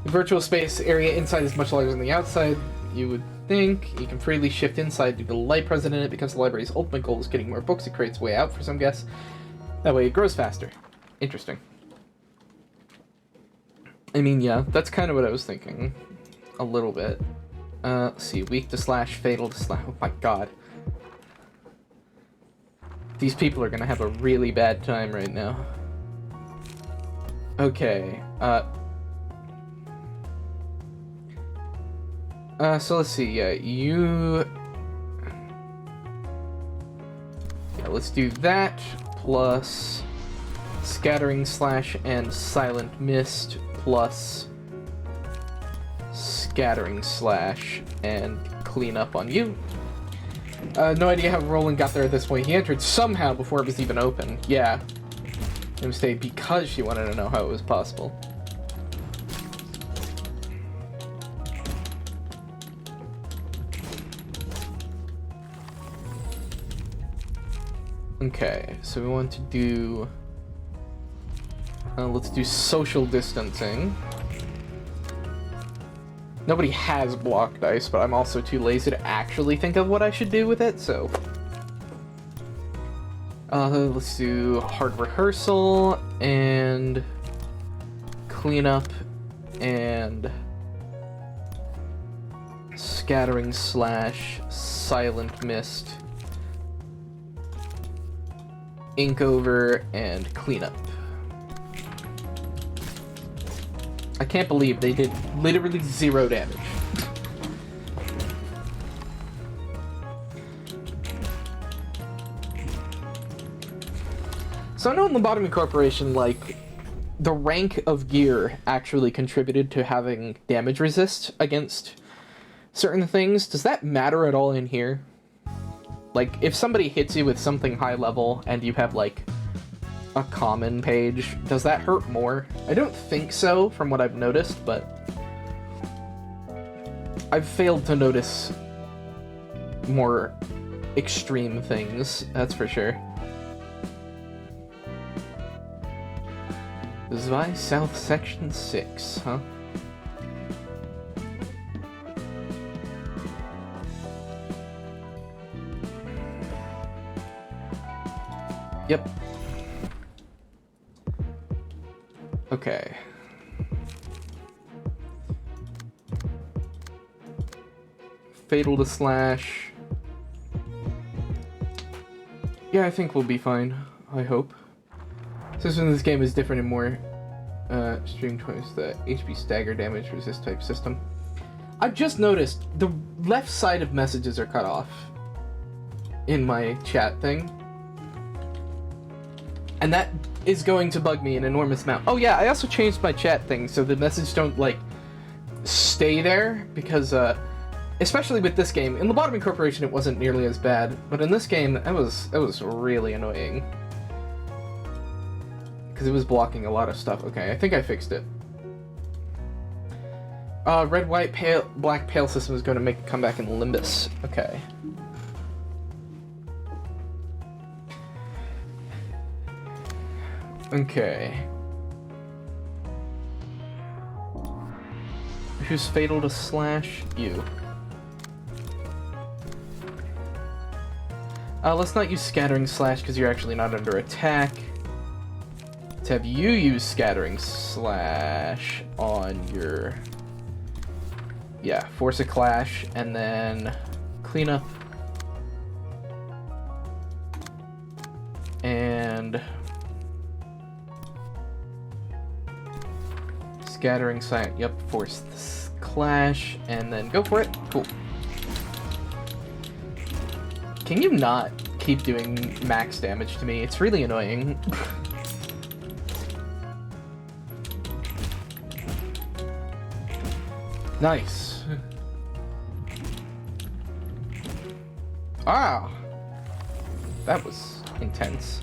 virtual space area inside is much larger than the outside. You would think you can freely shift inside due to the light present in it because the library's ultimate goal is getting more books. It creates way out for some guests. That way it grows faster. Interesting. I mean, yeah, that's kind of what I was thinking. A little bit. Let's see. Weak to slash, fatal to slash. Oh my god. These people are gonna have a really bad time right now. Okay. So let's see. Yeah, let's do that plus Scattering Slash and Silent Mist plus Scattering Slash and Cleanup on you. No idea how Roland got there at this point. He entered somehow before it was even open. Yeah. And stayed because she wanted to know how it was possible. Okay, so we want to do... let's do social distancing. Nobody has block dice, but I'm also too lazy to actually think of what I should do with it, so... let's do hard rehearsal, and... Cleanup, and... Scattering Slash, Silent Mist, ink over, and clean up. I can't believe they did literally 0 damage. So I know in Lobotomy Corporation, like, the rank of gear actually contributed to having damage resist against certain things. Does that matter at all in here? Like, if somebody hits you with something high level and you have, like, a common page, does that hurt more? I don't think so, from what I've noticed, but I've failed to notice more extreme things, that's for sure. Zwei South Section 6, huh? Yep. Okay. Fatal to slash. Yeah, I think we'll be fine. I hope. System in this game is different and more stream twice the HP stagger damage resist type system. I've just noticed the left side of messages are cut off in my chat thing. And that is going to bug me an enormous amount. Oh yeah, I also changed my chat thing so the message don't, like, stay there, because, especially with this game. In Lobotomy Corporation it wasn't nearly as bad, but in this game, it was really annoying. Because it was blocking a lot of stuff. Okay, I think I fixed it. Red, white, pale, black, pale system is going to make a comeback in Limbus. Okay. Okay. Who's fatal to slash? You. Let's not use scattering slash because you're actually not under attack. Let's have you use scattering slash on your... Yeah, force a clash, and then clean up. And... Scattering sign, yep, force this clash, and then go for it. Cool. Can you not keep doing max damage to me? It's really annoying. Nice. Ah! That was intense.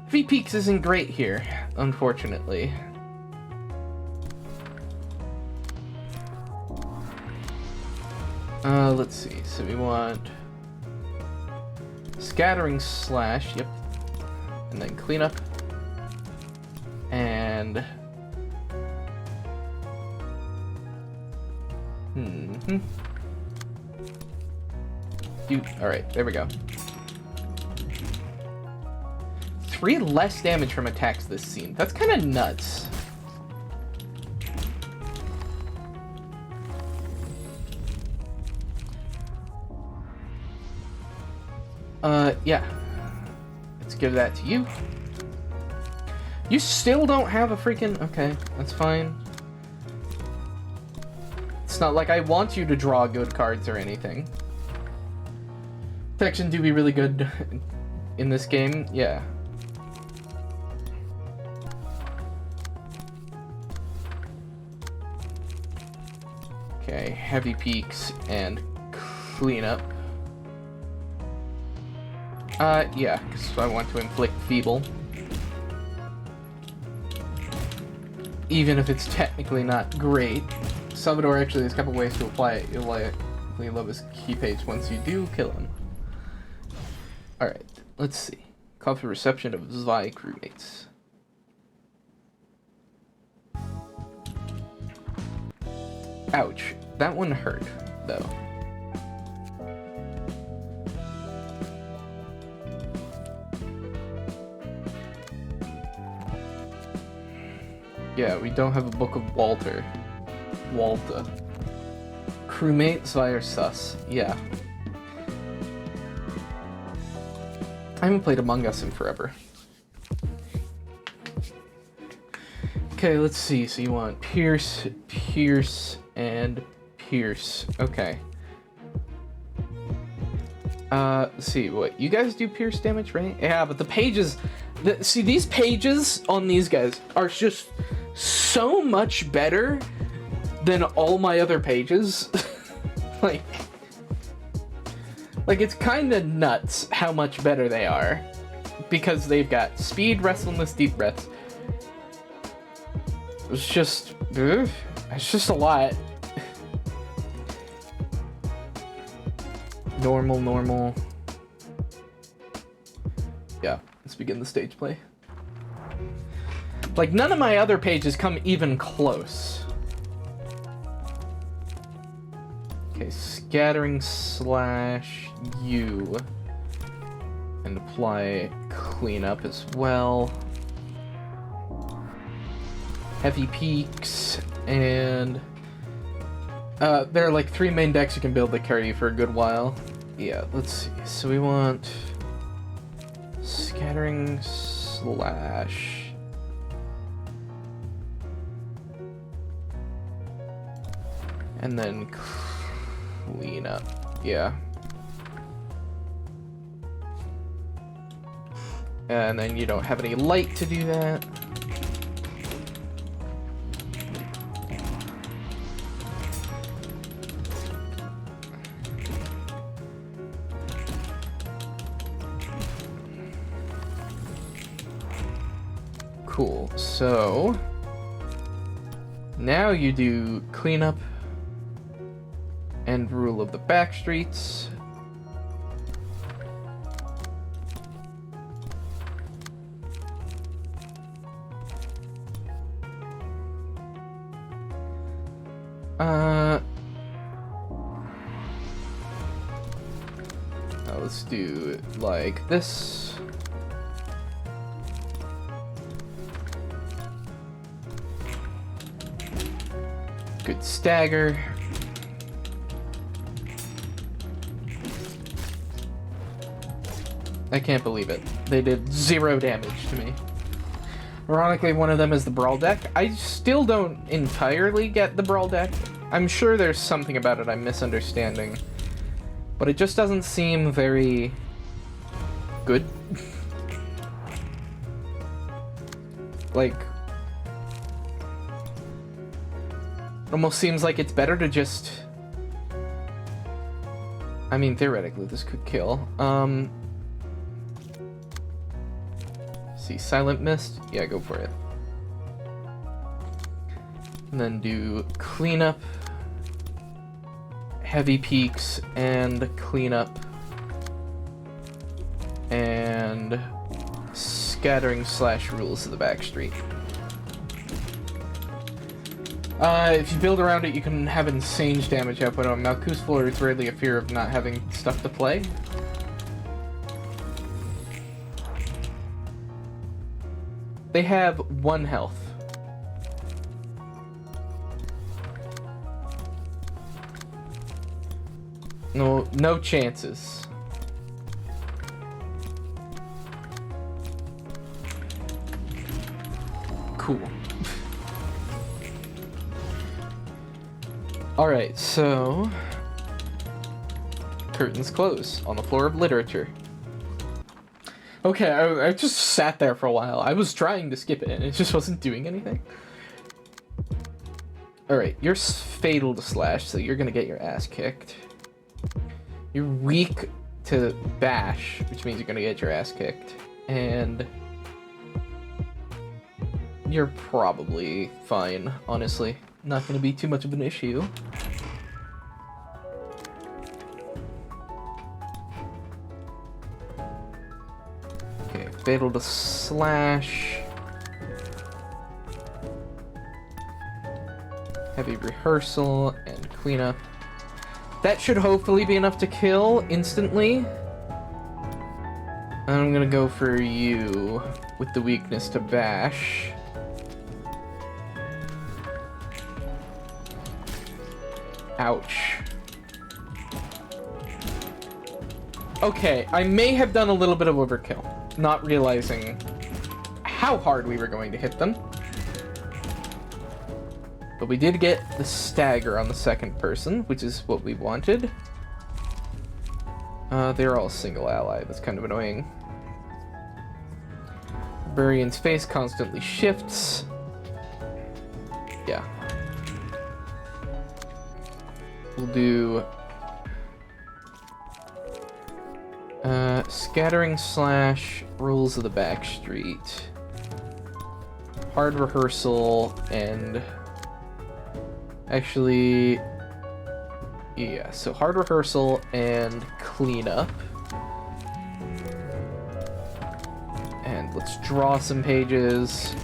V-Peaks isn't great here, unfortunately. Let's see. So we want scattering slash, yep. And then clean up. And you, alright, there we go. 3 less damage from attacks this scene. That's kind of nuts. Yeah. Let's give that to you. You still don't have a freaking... Okay, that's fine. It's not like I want you to draw good cards or anything. Protection do be really good in this game, yeah. Okay, heavy peaks and cleanup. Yeah, because I want to inflict feeble. Even if it's technically not great. Salvador actually has a couple ways to apply it. You'll likely love his key page once you do kill him. Alright, let's see. Call for reception of Zwei crewmates. Ouch. That one hurt, though. Yeah, we don't have a book of Walter. Crewmate, Zwei are sus. Yeah. I haven't played Among Us in forever. Okay, let's see. So you want Pierce, Pierce, and Pierce. Okay. Let's see. What, you guys do Pierce damage, right? Yeah, but the pages... see, these pages on these guys are just so much better than all my other pages. like it's kind of nuts how much better they are, because they've got speed, restfulness, deep breaths. It's just a lot. Normal. Yeah, let's begin the stage play. Like, none of my other pages come even close. Okay, scattering / U. And apply cleanup as well. Heavy peaks, and there are like 3 main decks you can build that carry you for a good while. Yeah, let's see. So we want scattering / and then clean up. Yeah. And then you don't have any light to do that. Cool. So now you do cleanup and rule of the back streets. Let's do it like this. Good stagger. I can't believe it. They did 0 damage to me. Ironically, one of them is the Brawl deck. I still don't entirely get the Brawl deck. I'm sure there's something about it I'm misunderstanding. But it just doesn't seem very good. Like, it almost seems like it's better to just... I mean, theoretically, this could kill. See, Silent Mist? Yeah, go for it. And then do cleanup, heavy peaks, and cleanup, and scattering / rules to the back street. If you build around it, you can have insane damage output on Malkuth's Floor. It's rarely a fear of not having stuff to play. They have 1 health. No chances. Cool. Alright, so... curtains close on the floor of literature. Okay, I just sat there for a while. I was trying to skip it, and it just wasn't doing anything. Alright, you're fatal to slash, so you're gonna get your ass kicked. You're weak to bash, which means you're gonna get your ass kicked. And... you're probably fine, honestly. Not gonna be too much of an issue. Okay, fatal to slash. Heavy rehearsal and cleanup. That should hopefully be enough to kill instantly. I'm gonna go for you with the weakness to bash. Ouch. Okay, I may have done a little bit of overkill, not realizing how hard we were going to hit them. But we did get the stagger on the second person, which is what we wanted. They're all single ally. That's kind of annoying. Barbarian's face constantly shifts. Yeah. We'll do... scattering slash rules of the backstreet. Hard rehearsal and... Actually... Yeah, so hard rehearsal and cleanup. And let's draw some pages.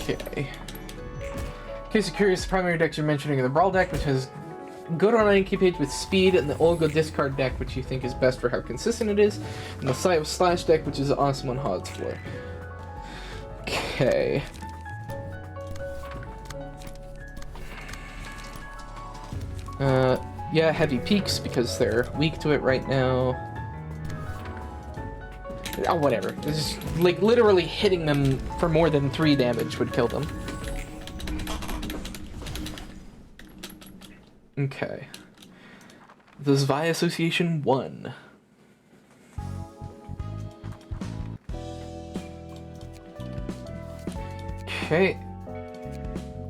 Okay. In case you're curious, the primary decks you're mentioning are the Brawl deck, which has good on any key page with speed, and the Olga discard deck, which you think is best for how consistent it is, and the Sight of Slash deck, which is awesome on Hod's floor. Okay. Yeah, heavy peaks because they're weak to it right now. Oh, whatever. It's just, like, literally hitting them for more than 3 damage would kill them. Okay. The Zwei Association 1. Okay.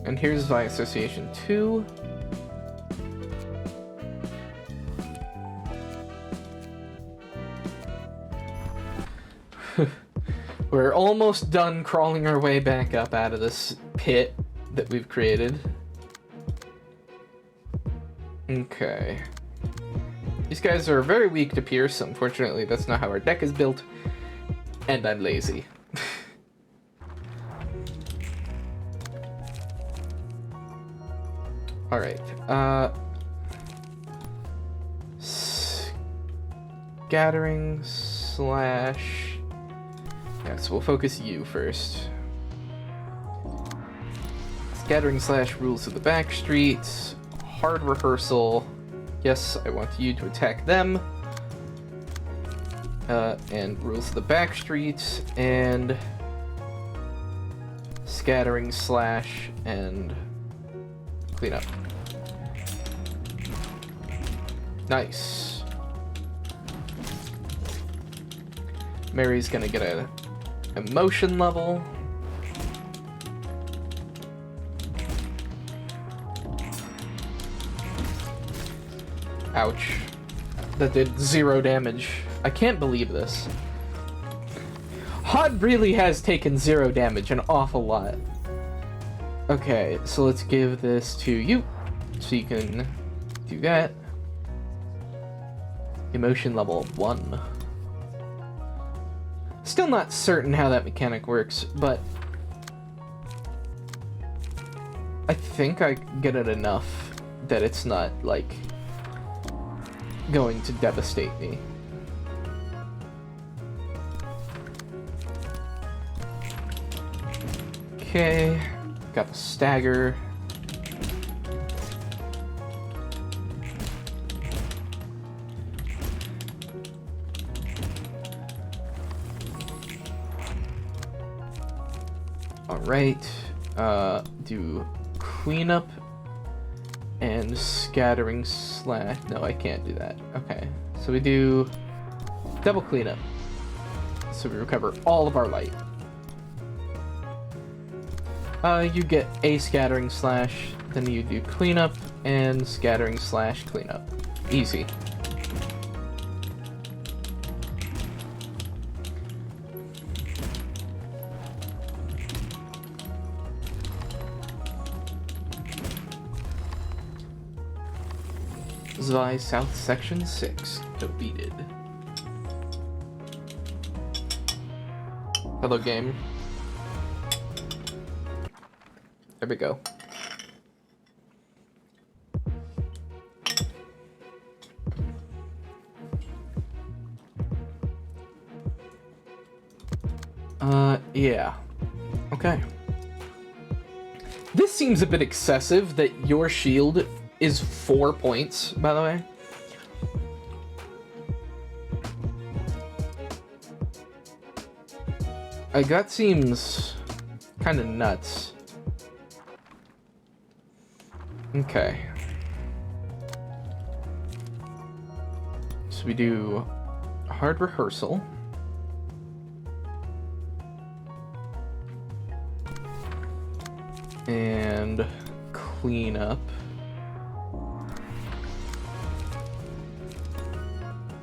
And here's Zwei Association 2. We're almost done crawling our way back up out of this pit that we've created. Okay. These guys are very weak to pierce. Unfortunately, that's not how our deck is built. And I'm lazy. Alright. Scattering slash... Yeah, so we'll focus you first. Scattering slash rules of the backstreets. Hard rehearsal. Yes, I want you to attack them. And rules of the backstreets. And scattering slash and clean up. Nice. Mary's gonna get a emotion level. Ouch. That did 0 damage. I can't believe this. Hod really has taken 0 damage, an awful lot. Okay, so let's give this to you, so you can do that. Emotion level 1. Still not certain how that mechanic works, but I think I get it enough that it's not, like, going to devastate me. Okay, got the stagger. Alright, do cleanup and scattering slash... No, I can't do that. Okay, so we do double cleanup. So we recover all of our light. You get a scattering slash, then you do cleanup and scattering slash cleanup. Easy. Zwei South Section 6 defeated. Hello, game. There we go. Yeah. Okay. This seems a bit excessive that your shield is 4 points, by the way. Like, that seems kind of nuts. Okay. So we do hard rehearsal. And clean up.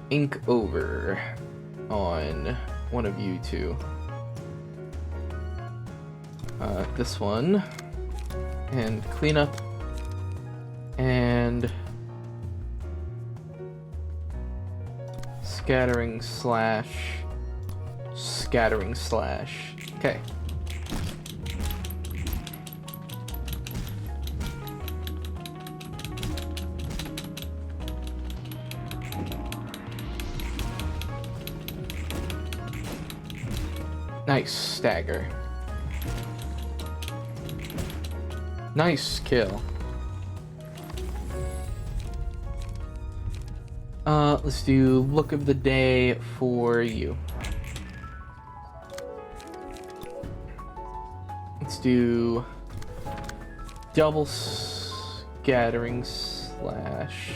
Ink over on one of you two. This one. And clean up. And scattering slash. Okay. Nice stagger. Nice kill. Let's do look of the day for you. Let's do double scattering slash.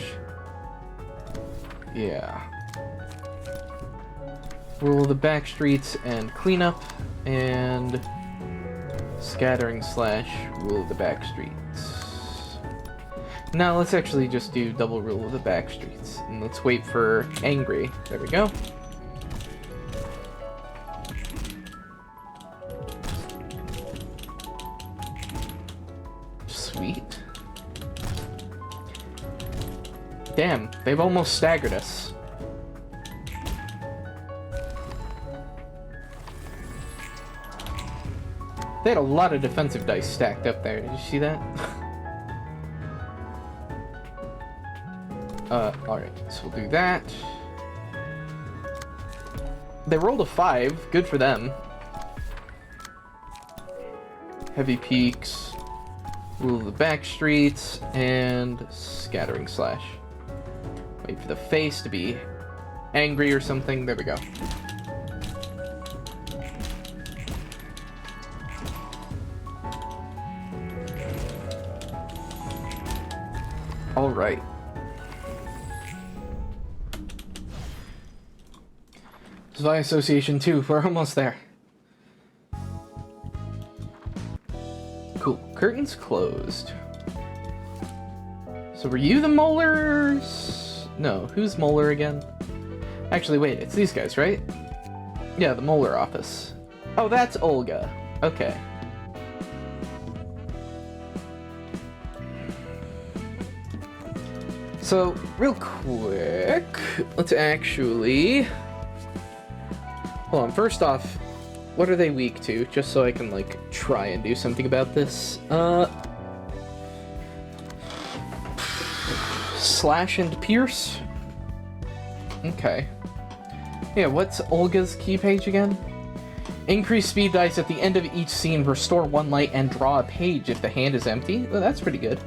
Yeah. Rule of the back streets and cleanup, and scattering slash rule of the back streets. Now let's actually just do double rule of the back streets, and let's wait for angry. There we go. Sweet. Damn, they've almost staggered us. They had a lot of defensive dice stacked up there. Did you see that? Alright, so we'll do that. They rolled a 5. Good for them. Heavy peaks. Rule of the back streets. And scattering slash. Wait for the face to be angry or something. There we go. All right. By association 2, we're almost there. Cool. Curtains closed. So were you the molars? No, who's molar again? Actually, wait, it's these guys, right? Yeah, the molar office. Oh, that's Olga. Okay. So, real quick, let's actually... Hold on, first off, what are they weak to? Just so I can, like, try and do something about this. Slash and pierce? Okay. Yeah, what's Olga's key page again? Increase speed dice at the end of each scene, restore 1 light, and draw a page if the hand is empty. Well, that's pretty good.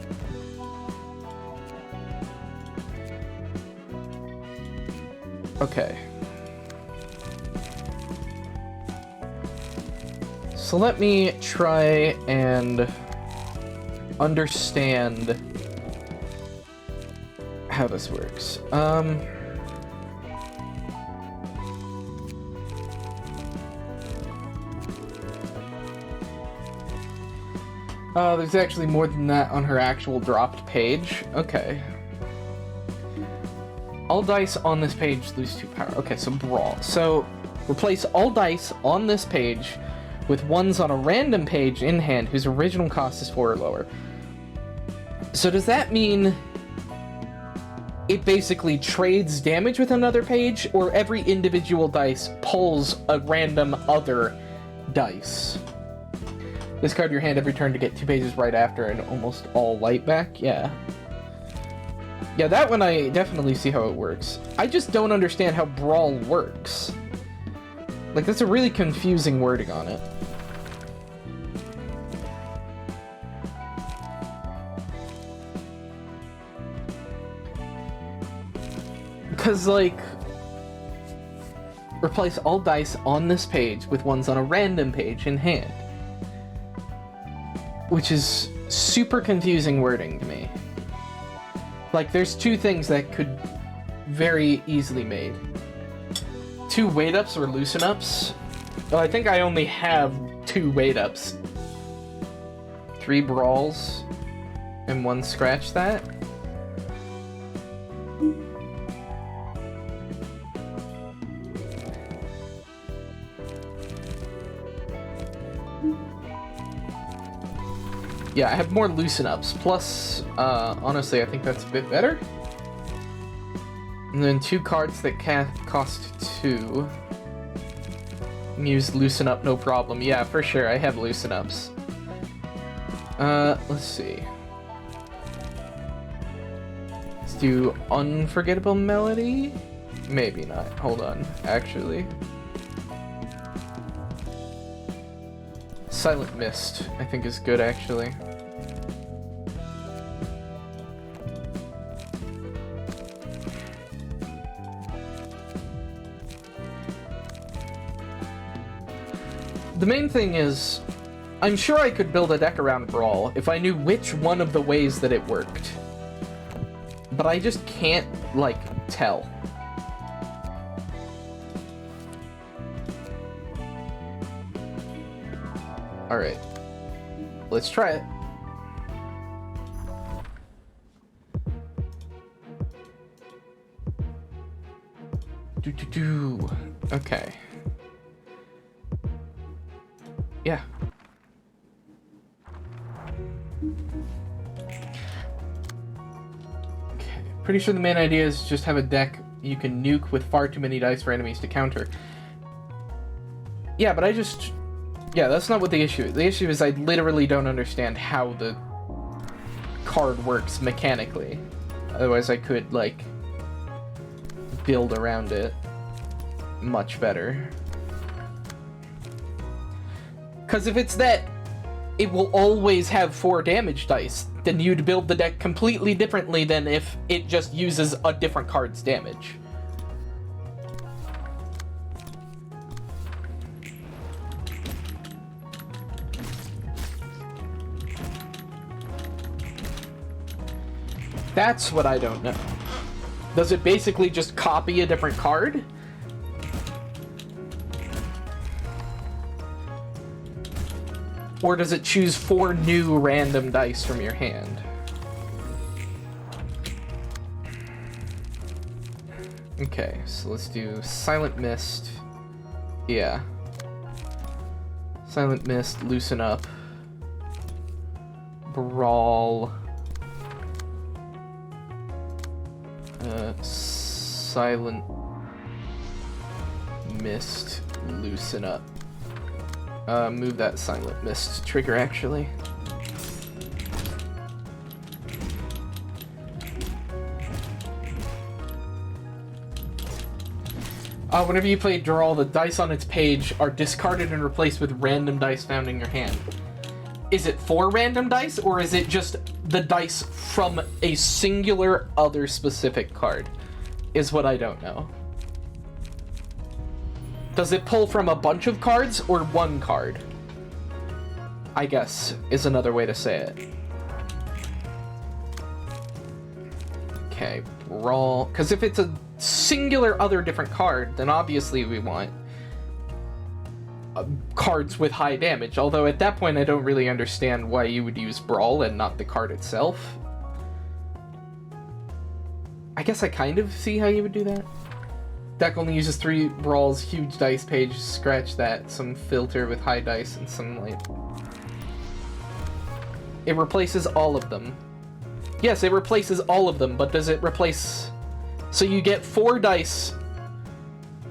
Okay. So let me try and understand how this works. There's actually more than that on her actual dropped page. Okay. All dice on this page lose 2 power. Okay, so brawl. So replace all dice on this page with ones on a random page in hand whose original cost is 4 or lower. So does that mean it basically trades damage with another page, or every individual dice pulls a random other dice? Discard your hand every turn to get 2 pages right after and almost all light back? Yeah. Yeah, that one I definitely see how it works. I just don't understand how brawl works. Like, that's a really confusing wording on it. Because, like, replace all dice on this page with ones on a random page in hand. Which is super confusing wording to me. Like, there's two things that could very easily made. 2 weight-ups or loosen-ups. Well, I think I only have 2 weight-ups. 3 brawls and 1 scratch that. Yeah, I have more loosen-ups. Plus, honestly, I think that's a bit better. And then 2 cards that cost 2. Use loosen up, no problem. Yeah, for sure, I have loosen ups. Let's see. Let's do Unforgettable Melody? Maybe not. Hold on, actually. Silent Mist, I think is good, actually. The main thing is, I'm sure I could build a deck around Brawl if I knew which one of the ways that it worked. But I just can't, like, tell. Alright. Let's try it. Okay. Yeah. Okay. Pretty sure the main idea is just have a deck you can nuke with far too many dice for enemies to counter. Yeah, but yeah, that's not what the issue is. The issue is I literally don't understand how the card works mechanically. Otherwise I could, like, build around it much better. Because if it's that it will always have 4 damage dice, then you'd build the deck completely differently than if it just uses a different card's damage. That's what I don't know. Does it basically just copy a different card? Or does it choose 4 new random dice from your hand? Okay, so let's do Silent Mist. Yeah. Silent Mist, Loosen Up. Brawl. Silent Mist, Loosen Up. Move that Silent Mist trigger, actually. Whenever you play Draw, the dice on its page are discarded and replaced with random dice found in your hand. Is it 4 random dice, or is it just the dice from a singular other specific card? Is what I don't know. Does it pull from a bunch of cards or 1 card? I guess is another way to say it. Okay, Brawl. Because if it's a singular other different card, then obviously we want cards with high damage. Although at that point I don't really understand why you would use Brawl and not the card itself. I guess I kind of see how you would do that. Deck only uses 3 Brawls, huge dice page, scratch that, some filter with high dice, and some like... It replaces all of them. Yes, it replaces all of them, but does it replace... So you get 4 dice.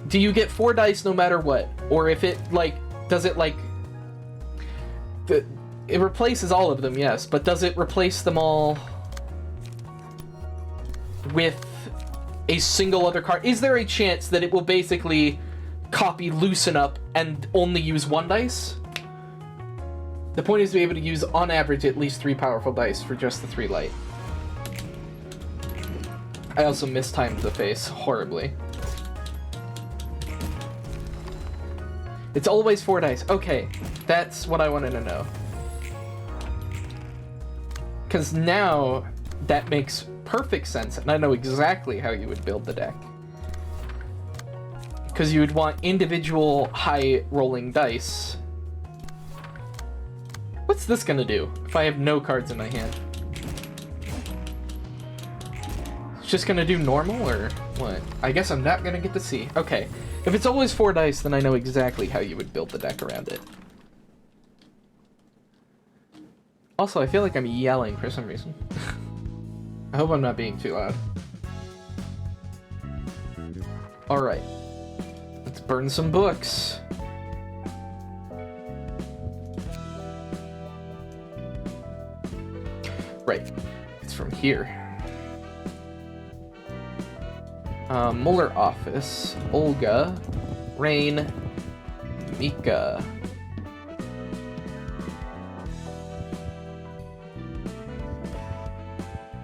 Do you get 4 dice no matter what? Or if it, like, does it, like... It replaces all of them, yes, but does it replace them all with a single other card? Is there a chance that it will basically copy Loosen Up and only use 1 dice? The point is to be able to use, on average, at least 3 powerful dice for just the 3 light. I also mistimed the face horribly. It's always 4 dice. Okay, that's what I wanted to know. Because now that makes perfect sense, and I know exactly how you would build the deck. Because you would want individual high rolling dice. What's this gonna do if I have no cards in my hand? It's just gonna do normal or what? I guess I'm not gonna get to see. Okay, if it's always 4 dice, then I know exactly how you would build the deck around it. Also, I feel like I'm yelling for some reason. I hope I'm not being too loud. Alright. Let's burn some books. Right. It's from here. Muller office. Olga. Rain. Mika.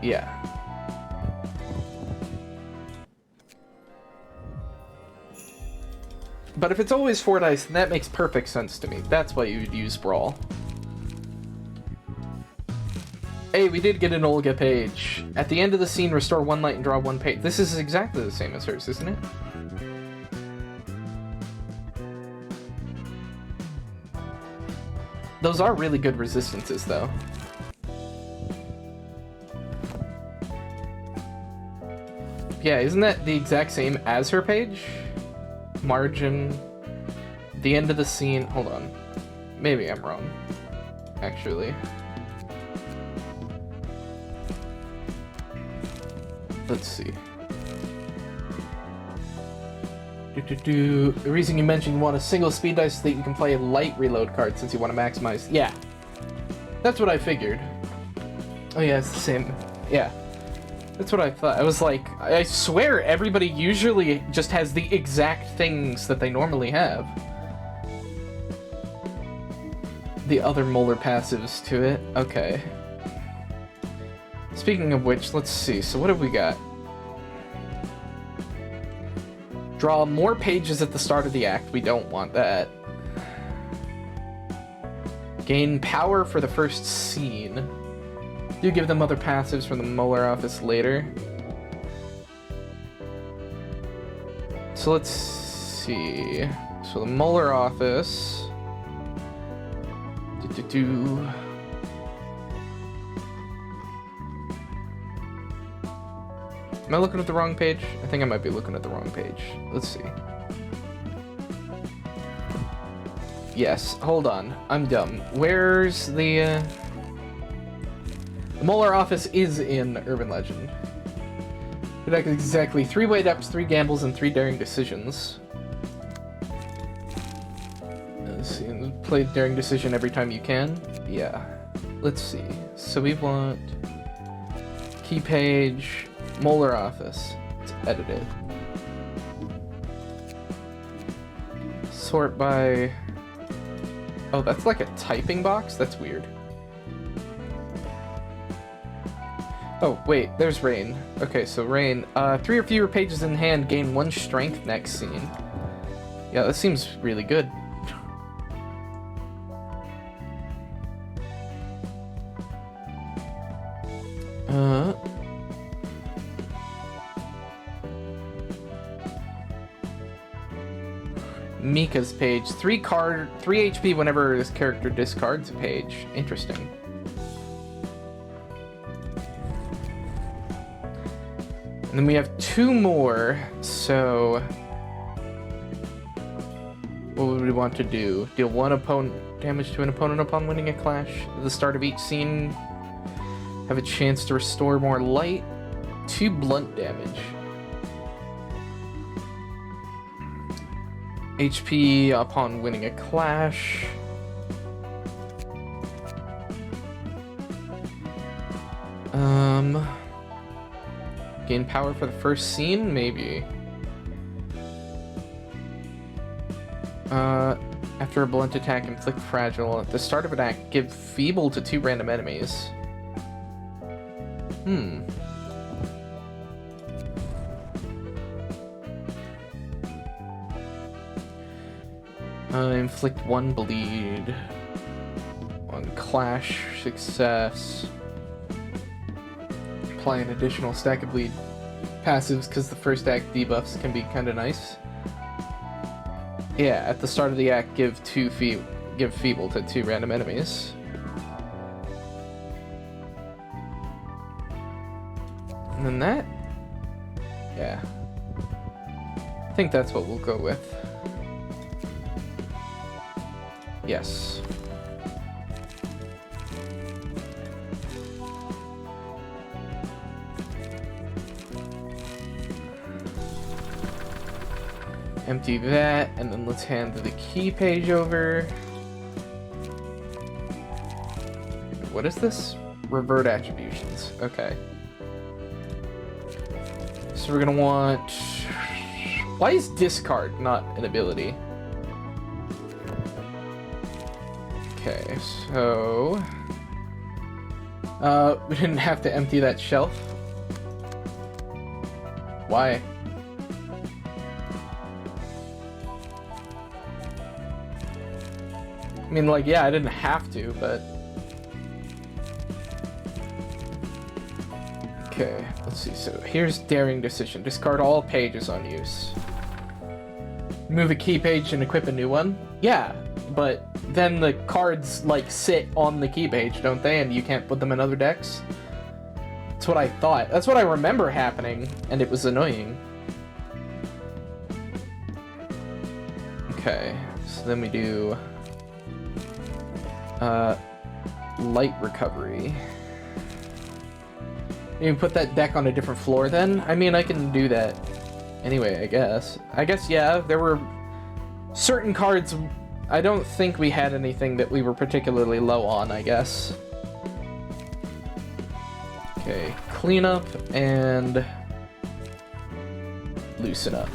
Yeah. But if it's always 4 dice, then that makes perfect sense to me. That's why you would use Brawl. Hey, we did get an Olga page. At the end of the scene, restore 1 light and draw 1 page. This is exactly the same as hers, isn't it? Those are really good resistances, though. Yeah, isn't that the exact same as her page? Margin. The end of the scene. Hold on. Maybe I'm wrong. Actually. Let's see. The reason you mentioned you want a single speed dice so that you can play a light reload card since you want to maximize. Yeah. That's what I figured. Oh yeah, it's the same. Yeah. That's what I thought. I was like, I swear everybody usually just has the exact things that they normally have. The other Molar passives to it. Okay. Speaking of which, let's see. So what have we got? Draw more pages at the start of the act. We don't want that. Gain power for the first scene. Do give them other passives from the Molar office later. So let's see. So the Molar office. Am I looking at the wrong page? I think I might be looking at the wrong page. Let's see. Yes, hold on. I'm dumb. Where's the Molar office is in Urban Legend. Exactly 3 weight ups, 3 gambles, and 3 daring decisions. Let's see. Play daring decision every time you can. Yeah. Let's see. So we want key page, Molar office. Let's edit it. Sort by. Oh, that's like a typing box? That's weird. Oh, wait, there's Rain. Okay, so Rain. 3 or fewer pages in hand, gain 1 strength next scene. Yeah, that seems really good. Mika's page. 3 HP whenever this character discards a page. Interesting. And then we have 2 more, so what would we want to do? Deal 1 damage to an opponent upon winning a clash. At the start of each scene, have a chance to restore more light. 2 blunt damage. HP upon winning a clash. Gain power for the first scene? Maybe. After a blunt attack, inflict fragile. At the start of an act, give feeble to 2 random enemies. Inflict 1 bleed. 1 clash success. Apply an additional stack of bleed passives because the first act debuffs can be kind of nice. Yeah, at the start of the act, give feeble to 2 random enemies. And then that? Yeah. I think that's what we'll go with. Yes. Empty that, and then let's hand the key page over. What is this? Revert attributions. Okay. So we're gonna want... Why is discard not an ability? Okay, so... we didn't have to empty that shelf. Why? I mean, like, yeah, I didn't have to, but... Okay, let's see. So here's Daring Decision. Discard all pages on use. Move a key page and equip a new one? Yeah, but then the cards, like, sit on the key page, don't they? And you can't put them in other decks? That's what I thought. That's what I remember happening, and it was annoying. Okay, so then we do... light recovery. You can put that deck on a different floor then? I mean, I can do that anyway, I guess. I guess, yeah, there were certain cards... I don't think we had anything that we were particularly low on, I guess. Okay, clean up and loosen up.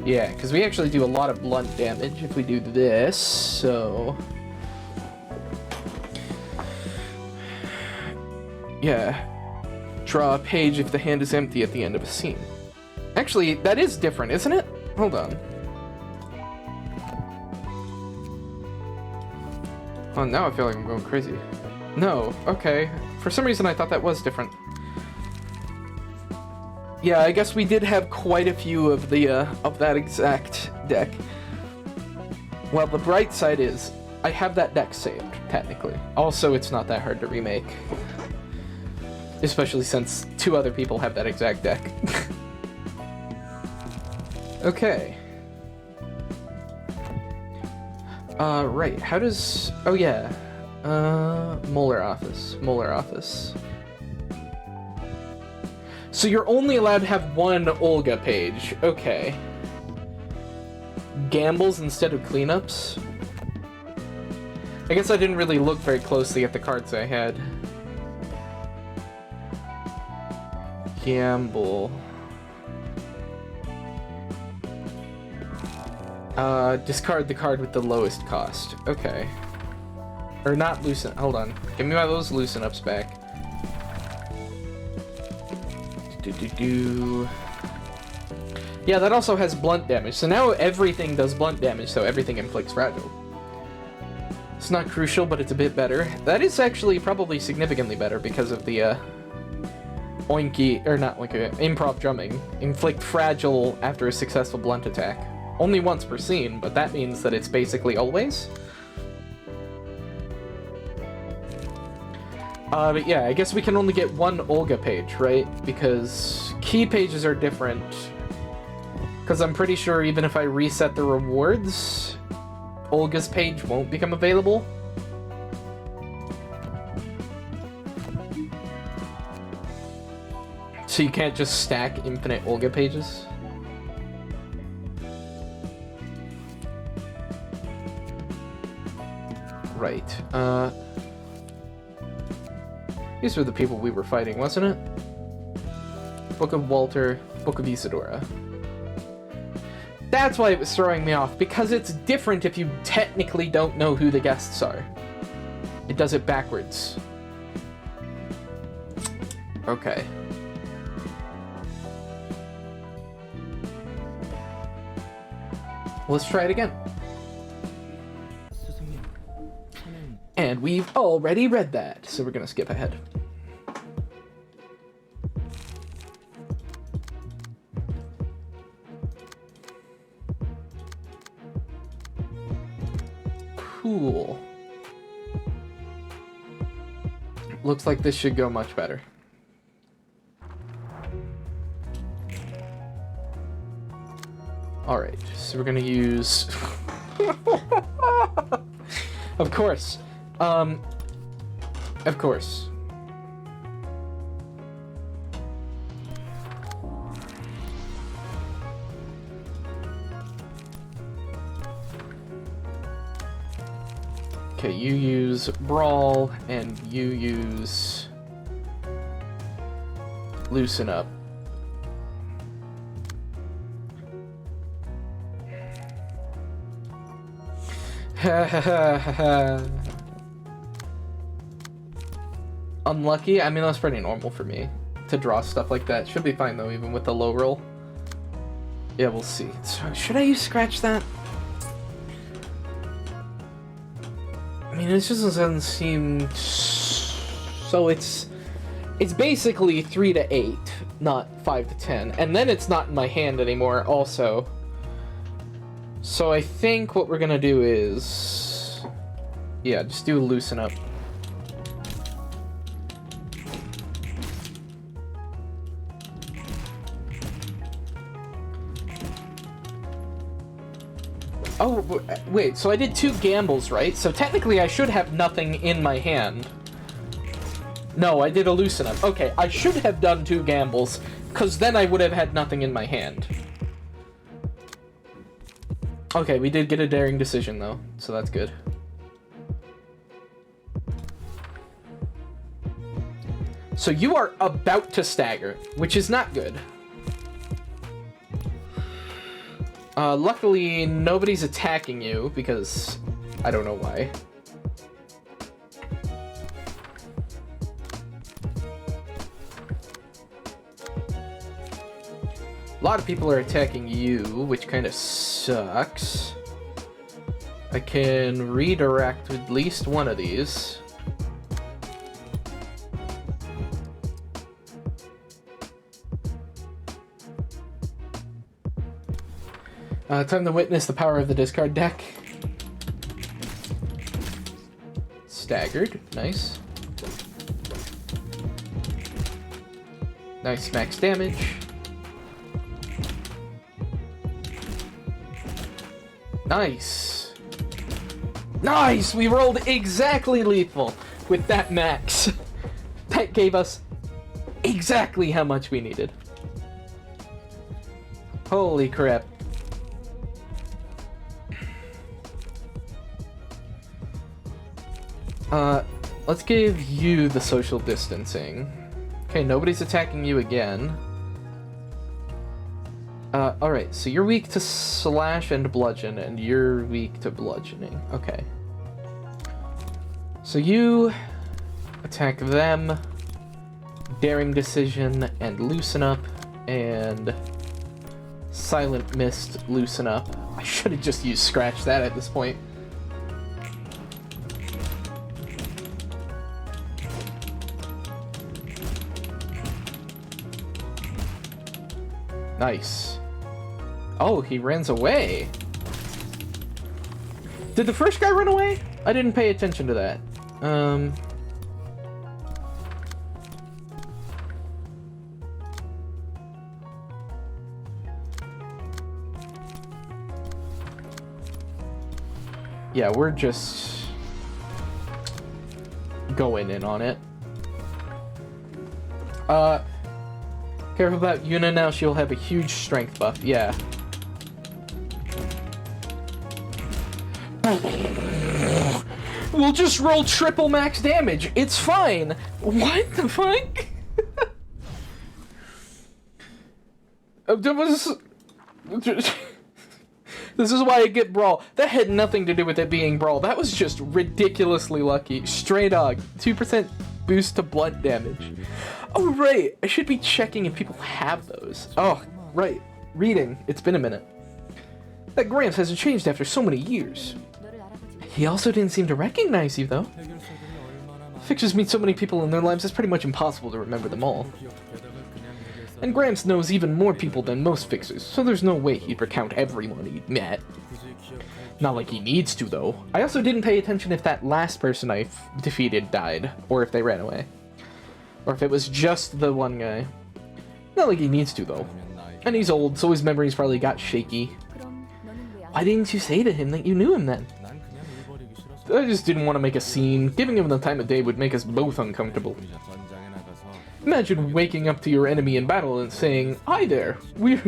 Yeah, because we actually do a lot of blunt damage if we do this, so... Yeah. Draw a page if the hand is empty at the end of a scene. Actually, that is different, isn't it? Hold on. Oh, now I feel like I'm going crazy. No, okay. For some reason I thought that was different. Yeah, I guess we did have quite a few of the of that exact deck. Well, the bright side is I have that deck saved, technically. Also, it's not that hard to remake. Especially since 2 other people have that exact deck. Okay. Right, how does... Oh, yeah. Molar Office. Molar Office. So you're only allowed to have 1 Olga page. Okay. Gambles instead of cleanups? I guess I didn't really look very closely at the cards I had. Gamble. Discard the card with the lowest cost. Okay. Or not loosen. Hold on. Give me those loosen ups back. Yeah, that also has blunt damage. So now everything does blunt damage, so everything inflicts fragile. It's not crucial, but it's a bit better. That is actually probably significantly better because of the, oinky, or not oinky, improv drumming. Inflict fragile after a successful blunt attack. Only once per scene, but that means that it's basically always. But yeah, I guess we can only get 1 Olga page, right? Because key pages are different. Because I'm pretty sure even if I reset the rewards, Olga's page won't become available. So you can't just stack infinite Olga pages? Right, these were the people we were fighting, wasn't it? Book of Walter, Book of Isadora. That's why it was throwing me off, because it's different if you technically don't know who the guests are. It does it backwards. Okay. Let's try it again. 스승님, 차는 And we've already read that, so we're gonna skip ahead. Cool. Looks like this should go much better. Alright, so we're gonna use... Of course. Of course. Okay, you use Brawl, and you use Loosen Up. Unlucky? I mean, that's pretty normal for me to draw stuff like that. Should be fine though, even with the low roll. Yeah, we'll see. So, should I use Scratch that? I mean, it just doesn't seem... So it's basically 3 to 8, not 5 to 10. And then it's not in my hand anymore also. So I think what we're gonna do is... Yeah, just do a Loosen Up. Oh, wait, so I did 2 gambles, right? So technically I should have nothing in my hand. No, I did a Loosen Up. Okay, I should have done 2 gambles, because then I would have had nothing in my hand. Okay, we did get a daring decision, though, so that's good. So you are about to stagger, which is not good. Luckily, nobody's attacking you, because I don't know why. A lot of people are attacking you, which kind of sucks. I can redirect at least one of these. Time to witness the power of the discard deck. Staggered. Nice. Nice max damage. Nice. Nice! We rolled exactly lethal with that max. That gave us exactly how much we needed. Holy crap. Let's give you the social distancing. Okay, nobody's attacking you again. Alright, so you're weak to slash and bludgeon, and you're weak to bludgeoning. Okay. So you attack them, daring decision, and loosen up, and silent mist, loosen up. I should have just used scratch that at this point. Nice. Oh, he runs away. Did the first guy run away? I didn't pay attention to that. Yeah, we're just going in on it. Careful about Yuna now, she'll have a huge strength buff, yeah. We'll just roll triple max damage, it's fine! What the fuck? This is why I get Brawl. That had nothing to do with it being Brawl, that was just ridiculously lucky. Stray Dog, 2% boost to blunt damage. Oh, right. I should be checking if people have those. Oh, right. Reading. It's been a minute. That Gramps hasn't changed after so many years. 너를 알아보지 He also didn't seem to recognize you, though. Fixers meet so many people in their lives, it's pretty much impossible to remember them all. And Gramps knows even more people than most Fixers, so there's no way he'd recount everyone he'd met. Not like he needs to, though. I also didn't pay attention if that last person I defeated died, or if they ran away. Or if it was just the one guy. Not like he needs to, though. And he's old, so his memories probably got shaky. 그럼 너는 왜안 Why didn't you say to him that you knew him then? I just didn't want to make a scene. Giving him the time of day would make us both uncomfortable. Imagine waking up to your enemy in battle and saying, "Hi there, we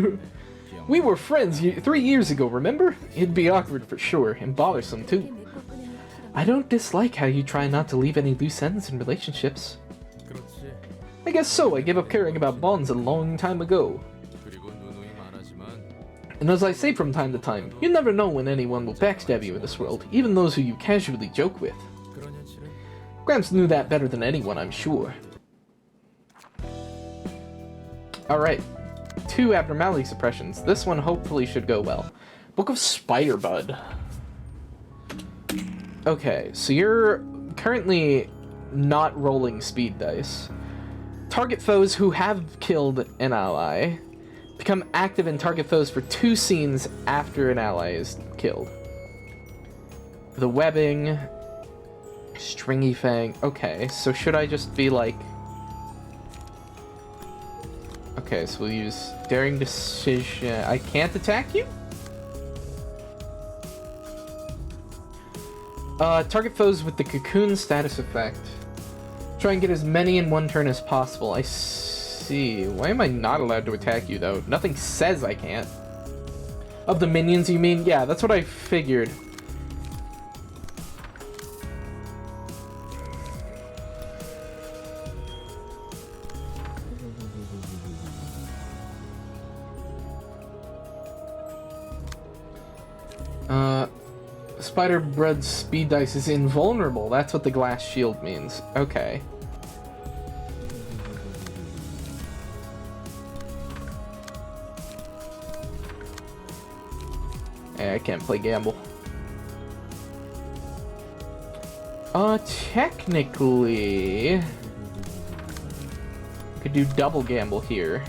were friends 3 years ago, remember?" It'd be awkward for sure, and bothersome too. 맺고 끊으니 확실한 I don't dislike how you try not to leave any loose ends in relationships. I guess so, I gave up caring about bonds a long time ago. And as I say from time to time, you never know when anyone will backstab you in this world, even those who you casually joke with. Gramps knew that better than anyone, I'm sure. Alright, 2 abnormality suppressions. This one hopefully should go well. Book of Spiderbud. Okay, so you're currently not rolling speed dice. Target foes who have killed an ally become active in target foes for 2 scenes after an ally is killed. The webbing, stringy fang. Okay, so should I just be like... Okay, so we'll use daring decision. I can't attack you? Target foes with the cocoon status effect. Try and get as many in one turn as possible. I see. Why am I not allowed to attack you, though? Nothing says I can't. Of the minions, you mean? Yeah, that's what I figured. Spider-Bread's speed dice is invulnerable. That's what the glass shield means. Okay. Hey, I can't play gamble. Technically... I could do double gamble here.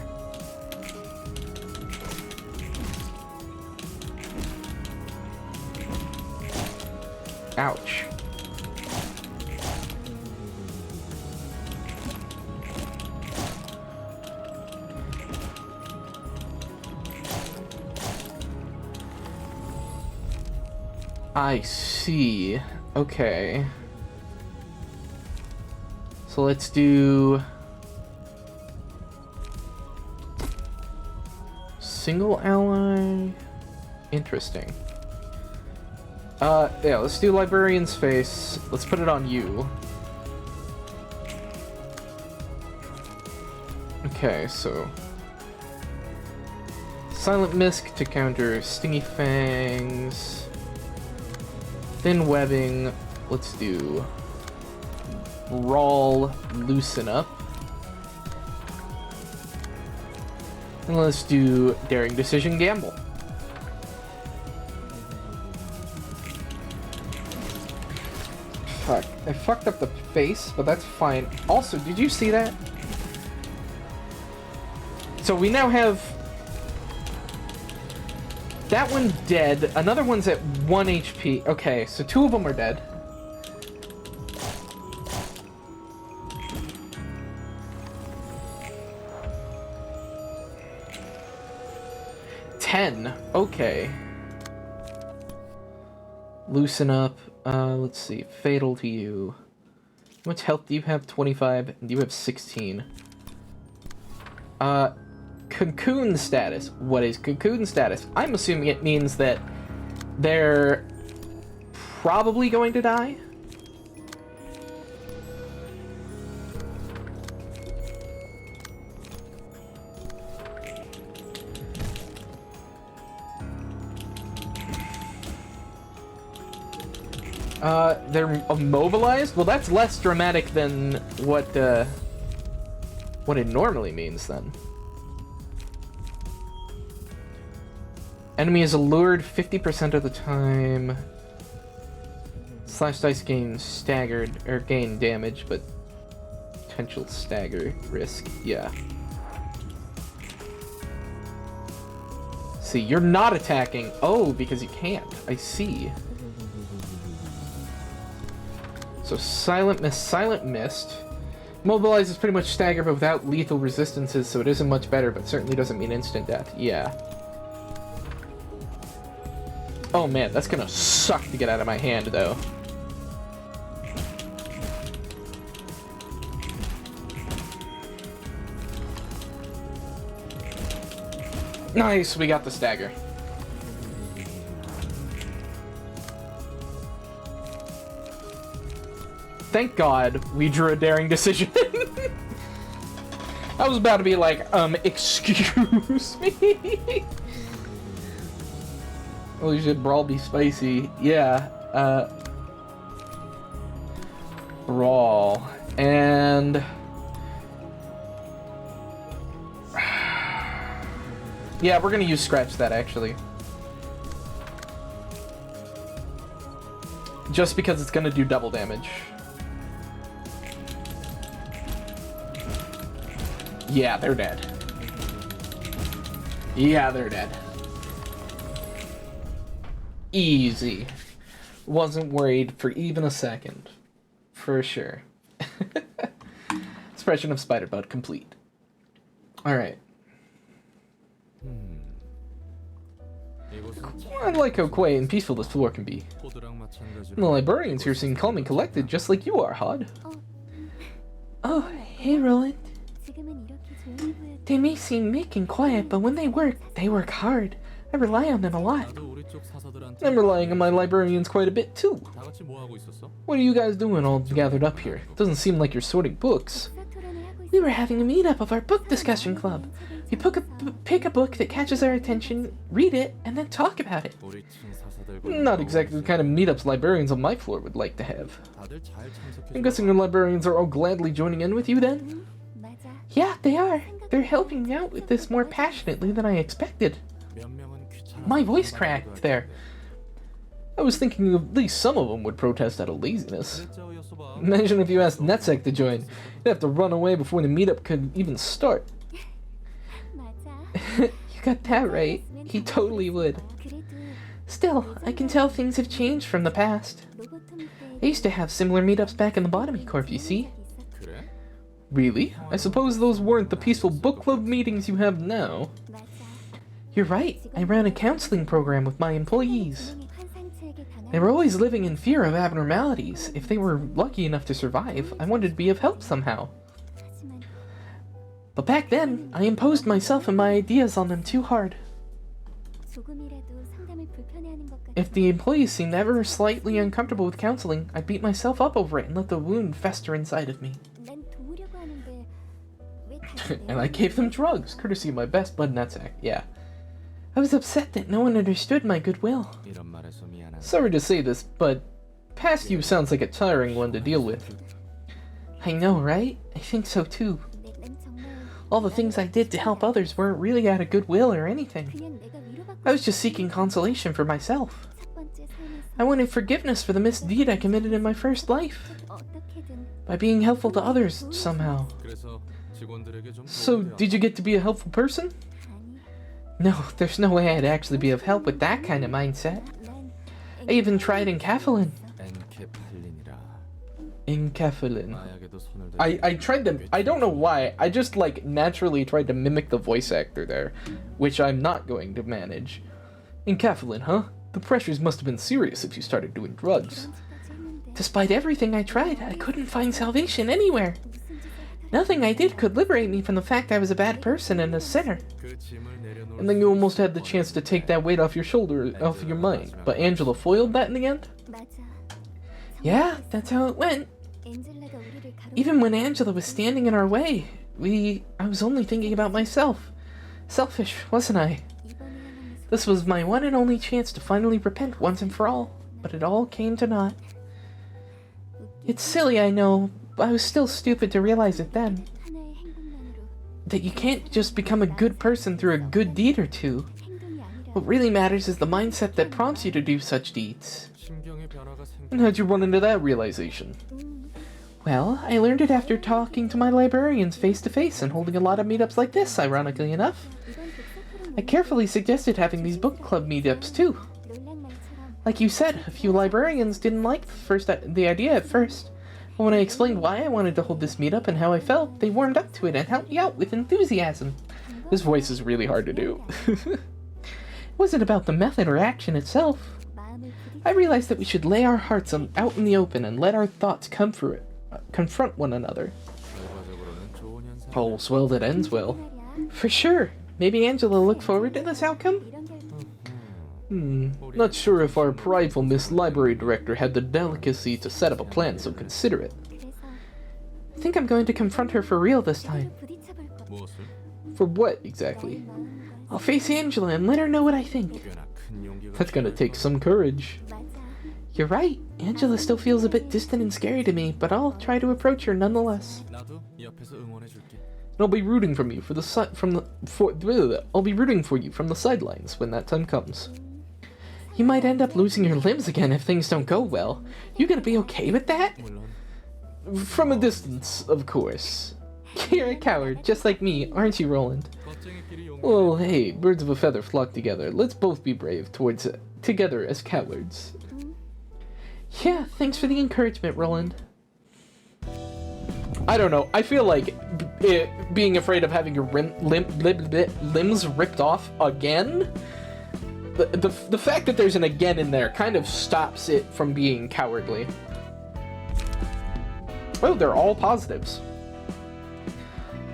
Ouch. I see. Okay. So let's do... single ally? Interesting. Yeah, let's do Librarian's Face. Let's put it on you. Okay, so... Silent Mist to counter Stingy Fangs. Thin Webbing. Let's do... Brawl, Loosen Up. And let's do Daring Decision, Gamble. Fuck, I fucked up the face, but that's fine. Also, did you see that? So we now have... that one dead, another one's at 1 HP. Okay, so 2 of them are dead. Okay. Loosen Up. Let's see. Fatal to you. How much health do you have? 25. And you have 16. Cocoon status. What is cocoon status? I'm assuming it means that they're probably going to die. They're immobilized? Well, that's less dramatic than what it normally means, then. Enemy is allured 50% of the time. Slash dice gain staggered, or gain damage, but potential stagger risk, yeah. See, you're not attacking. Oh, because you can't. I see. So Silent Mist. Mobilizes pretty much stagger, but without lethal resistances, so it isn't much better, but certainly doesn't mean instant death. Yeah. Oh man, that's gonna suck to get out of my hand, though. Nice, we got the stagger. Thank God we drew a daring decision. I was about to be like, excuse me? Holy shit, Brawl be spicy. Yeah, Brawl. And... yeah, we're gonna use Scratch that, actually. Just because it's gonna do double damage. Yeah, they're dead. Yeah, they're dead. Easy. Wasn't worried for even a second. For sure. Expression of Spiderbud complete. Alright. I like how quiet and peaceful this floor can be. And the librarians here seem calm and collected, just like you are, Hod. Oh, hey Roland. They may seem meek and quiet, but when they work hard. I rely on them a lot. I'm relying on my librarians quite a bit, too. What are you guys doing all gathered up here? Doesn't seem like you're sorting books. We were having a meetup of our book discussion club. We pick a book that catches our attention, read it, and then talk about it. Not exactly the kind of meetups librarians on my floor would like to have. I'm guessing the librarians are all gladly joining in with you then? Yeah, they are. They're helping me out with this more passionately than I expected. My voice cracked there. I was thinking at least some of them would protest out of laziness. Imagine if you asked Netsec to join. You'd have to run away before the meetup could even start. You got that right. He totally would. Still, I can tell things have changed from the past. I used to have similar meetups back in the Botany Corp, you see. Really? I suppose those weren't the peaceful book club meetings you have now. You're right. I ran a counseling program with my employees. They were always living in fear of abnormalities. If they were lucky enough to survive, I wanted to be of help somehow. But back then, I imposed myself and my ideas on them too hard. If the employees seemed ever slightly uncomfortable with counseling, I beat myself up over it and let the wound fester inside of me. And I gave them drugs, courtesy of my best bud Netsec, yeah. I was upset that no one understood my goodwill. Sorry to say this, but past you sounds like a tiring one to deal with. I know, right? I think so too. All the things I did to help others weren't really out of goodwill or anything. I was just seeking consolation for myself. I wanted forgiveness for the misdeed I committed in my first life. By being helpful to others, somehow. So, did you get to be a helpful person? No, there's no way I'd actually be of help with that kind of mindset. I even tried enkephalin. Enkephalin. I tried to, I don't know why, I just like naturally tried to mimic the voice actor there, which I'm not going to manage. Enkephalin, huh? The pressures must have been serious if you started doing drugs. Despite everything I tried, I couldn't find salvation anywhere. Nothing I did could liberate me from the fact I was a bad person and a sinner. And then you almost had the chance to take that weight off your shoulder, off your mind, but Angela foiled that in the end? Yeah, that's how it went. Even when Angela was standing in our way, I was only thinking about myself. Selfish, wasn't I? This was my one and only chance to finally repent once and for all, but it all came to naught. It's silly, I know, but I was still stupid to realize it then. That you can't just become a good person through a good deed or two. What really matters is the mindset that prompts you to do such deeds. 심경의 변화가 And how'd you run into that realization? Well, I learned it after talking to my librarians face to face and holding a lot of meetups like this, ironically enough. I carefully suggested having these book club meetups too. Like you said, a few librarians didn't like the idea at first, but when I explained why I wanted to hold this meetup and how I felt, they warmed up to it and helped me out with enthusiasm. This voice is really hard to do. It wasn't about the method or action itself. I realized that we should lay our hearts out in the open and let our thoughts confront one another. 결과적으로는 좋은 현상. All's well that ends well. For sure. Maybe Angela looked forward to this outcome? Not sure if our prideful Miss Library Director had the delicacy to set up a plan so considerate. I think I'm going to confront her for real this time. 무엇을? For what, exactly? I'll face Angela and let her know what I think. 꽤나 큰 용기가 That's gonna take some courage. You're right. Angela still feels a bit distant and scary to me, but I'll try to approach her nonetheless. 나도 옆에서 응원해줄게. And I'll be rooting from you I'll be rooting for you from the sidelines when that time comes. You might end up losing your limbs again if things don't go well. You gonna be okay with that? 물론 From a distance, of course. You're a coward, just like me, aren't you, Roland? 겁쟁이끼리 용. Well, hey, birds of a feather flock together. Let's both be brave together as cowards. Yeah, thanks for the encouragement, Roland. I don't know. I feel like being afraid of having your limbs ripped off again. The fact that there's an again in there kind of stops it from being cowardly. Oh, they're all positives.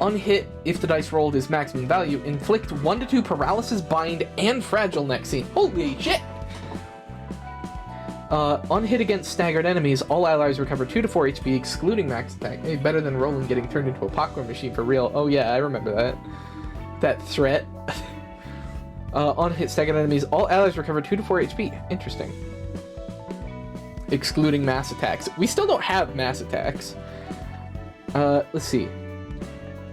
On hit, if the dice rolled is maximum value, inflict 1 to 2 paralysis, bind, and fragile next scene. Holy shit! On hit against staggered enemies, all allies recover 2 to 4 HP, excluding max attack. Hey, better than Roland getting turned into a popcorn machine for real. Oh yeah, I remember that. That threat. On hit staggered enemies, all allies recover 2 to 4 HP. Interesting. Excluding mass attacks. We still don't have mass attacks. Let's see.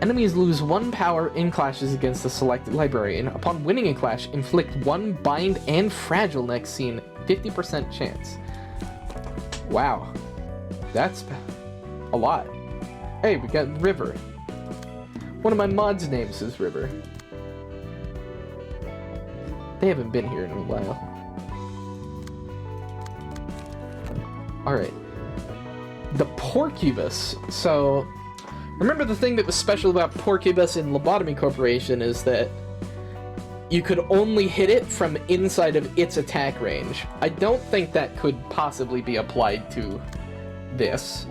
Enemies lose 1 power in clashes against the selected librarian. Upon winning a clash, inflict 1 bind and fragile next scene. 50% chance. Wow. That's a lot. Hey, we got River. One of my mods' names is River. They haven't been here in a while. Alright. The Porcubus. So, remember the thing that was special about Porcubus in Lobotomy Corporation is that you could only hit it from inside of its attack range. I don't think that could possibly be applied to this.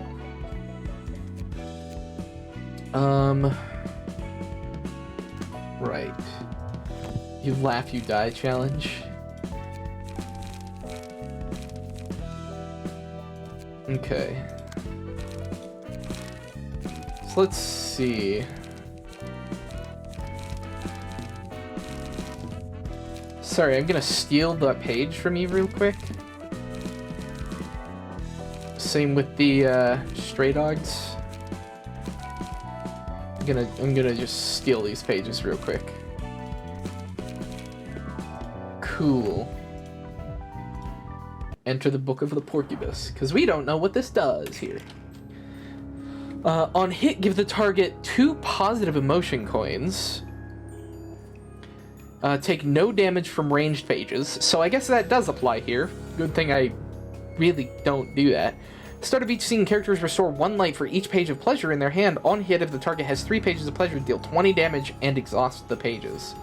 Right. You laugh, you die challenge. Okay. So let's see. Sorry, I'm gonna steal that page from you real quick. Same with the stray dogs. I'm gonna just steal these pages real quick. Cool. Enter the Book of the Porcubus, because we don't know what this does here. On hit, give the target 2 positive emotion coins. Take no damage from ranged pages, so I guess that does apply here. Good thing I really don't do that. Start of each scene, characters restore 1 light for each page of pleasure in their hand. On hit, if the target has 3 pages of pleasure, deal 20 damage and exhaust the pages.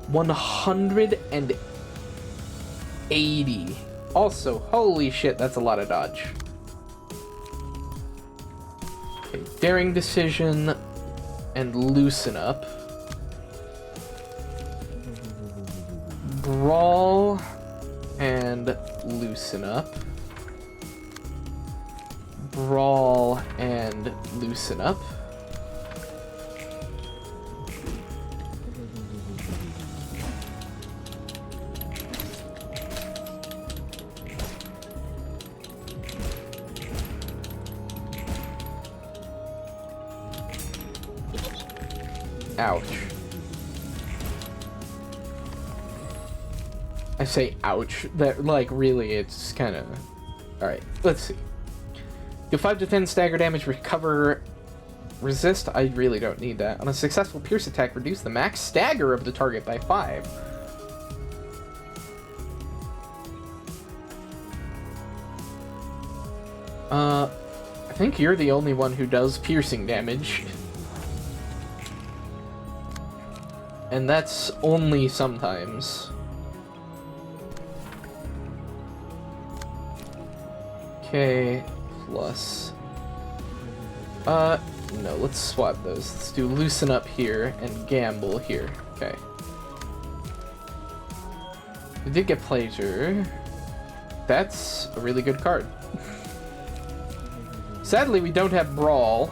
180. Also, holy shit, that's a lot of dodge. Okay, Daring Decision and Loosen Up. Brawl and Loosen Up. Brawl and Loosen Up. Ouch. I say ouch. That, like, really, it's kind of... Alright, let's see. Do 5 to 10 stagger damage, recover, resist. I really don't need that. On a successful pierce attack, reduce the max stagger of the target by 5. I think you're the only one who does piercing damage. And that's only sometimes. Okay, plus... no, let's swap those. Let's do Loosen Up here and Gamble here. Okay. We did get Pleasure. That's a really good card. Sadly, we don't have Brawl.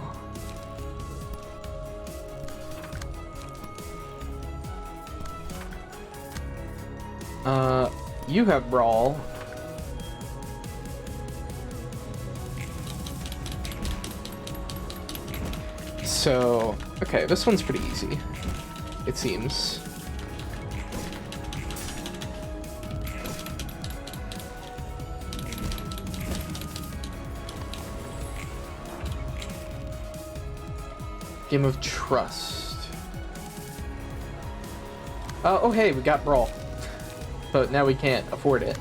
You have Brawl. So, okay, this one's pretty easy, it seems. Game of Trust. Oh, hey, we got Brawl. But now we can't afford it.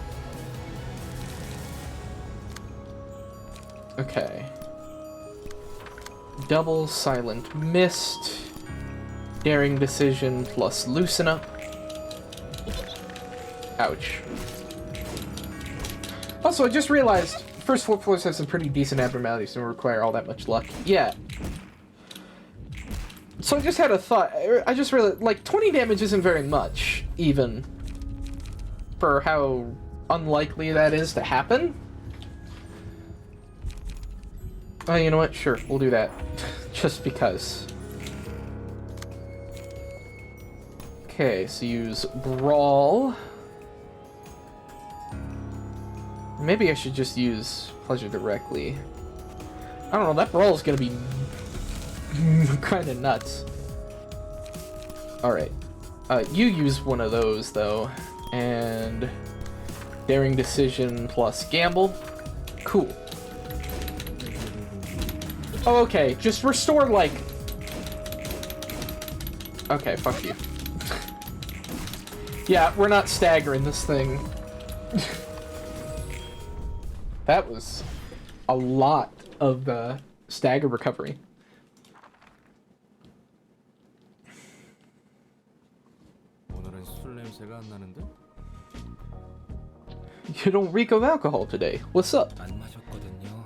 Okay. Double Silent Mist. Daring Decision plus Loosen Up. Ouch. Also, I just realized first 4 floors have some pretty decent abnormalities and don't require all that much luck. Yeah. So I just had a thought. I just realized, like, 20 damage isn't very much, even, for how unlikely that is to happen. Oh, you know what? Sure, we'll do that. Just because. Okay, so use Brawl. Maybe I should just use Pleasure directly. I don't know, that Brawl is gonna be kind of nuts. Alright. You use one of those, though. And... Daring Decision plus Gamble. Cool. Oh, okay. Just restore, like... Okay, fuck you. Yeah, we're not staggering this thing. That was a lot of stagger recovery. You don't reek of alcohol today. What's up? 안 마셨거든요.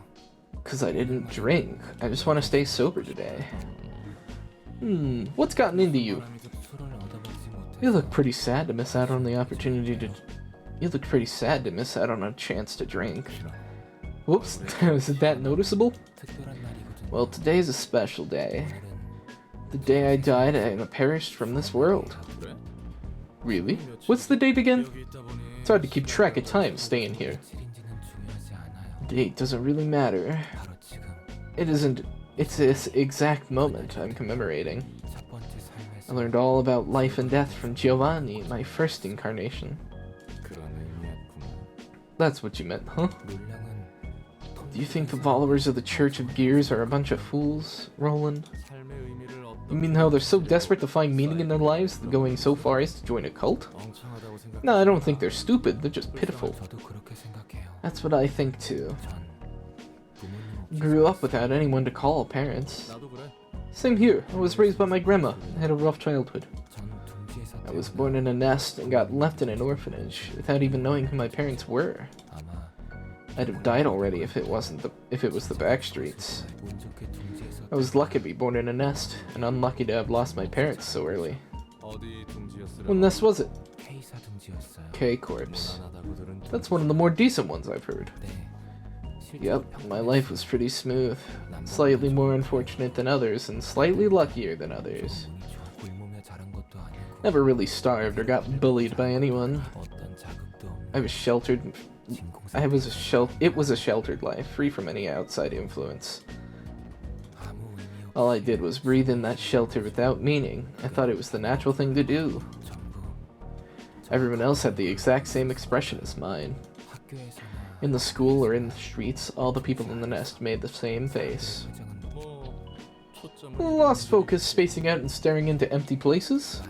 Cause I didn't drink. I just want to stay sober today. What's gotten into you? 술을 얻어먹지 못해. You look pretty sad to miss out on the opportunity to... You look pretty sad to miss out on a chance to drink. Whoops, is it that noticeable? 특별한 날이거든요. Well, today's a special day. The day I died and perished from this world. Really? What's the date again? It's hard to keep track of time staying here. 며칠인지는 중요하지 않아요. Date doesn't really matter. 바로 지금 It isn't... It's this exact moment I'm commemorating. 첫 번째 삶에서 I learned all about life and death from Giovanni, my first incarnation. That's what you meant, huh? 물량은 Do you think the followers of the Church of Gears are a bunch of fools, Roland? You mean how they're so desperate to find meaning in their lives, that going so far as to join a cult? No, I don't think they're stupid, they're just pitiful. 저도 그렇게 생각해요. That's what I think too. 전 부모님 Grew up without anyone to call parents. Same here, I was raised by my grandma, and had a rough childhood. 전 둥지에서 I was born in a nest and got left in an orphanage, without even knowing who my parents were. 아마 I'd have died already if it was the back streets. 운 좋게 둥지에서 I was lucky to be born in a nest, and unlucky to have lost my parents so early. What nest was it? K사 둥지였어요. K-Corpse. That's one of the more decent ones I've heard. 네. Yep, my life was pretty smooth. Slightly more unfortunate than others, and slightly luckier than others. 운이 좋아 굶으며 자란 것도 아니고 Never really starved or got bullied by anyone. 어떤 자극도 I 없는 was sheltered. It was a sheltered life, free from any outside influence. 아무 의미 없이 All I did was breathe in that shelter without meaning. I thought it was the natural thing to do. 전부 Everyone else had the exact same expression as mine. In the school or in the streets, all the people in the nest made the same face. 뭐 초점을 Lost focus, spacing out and staring into empty places?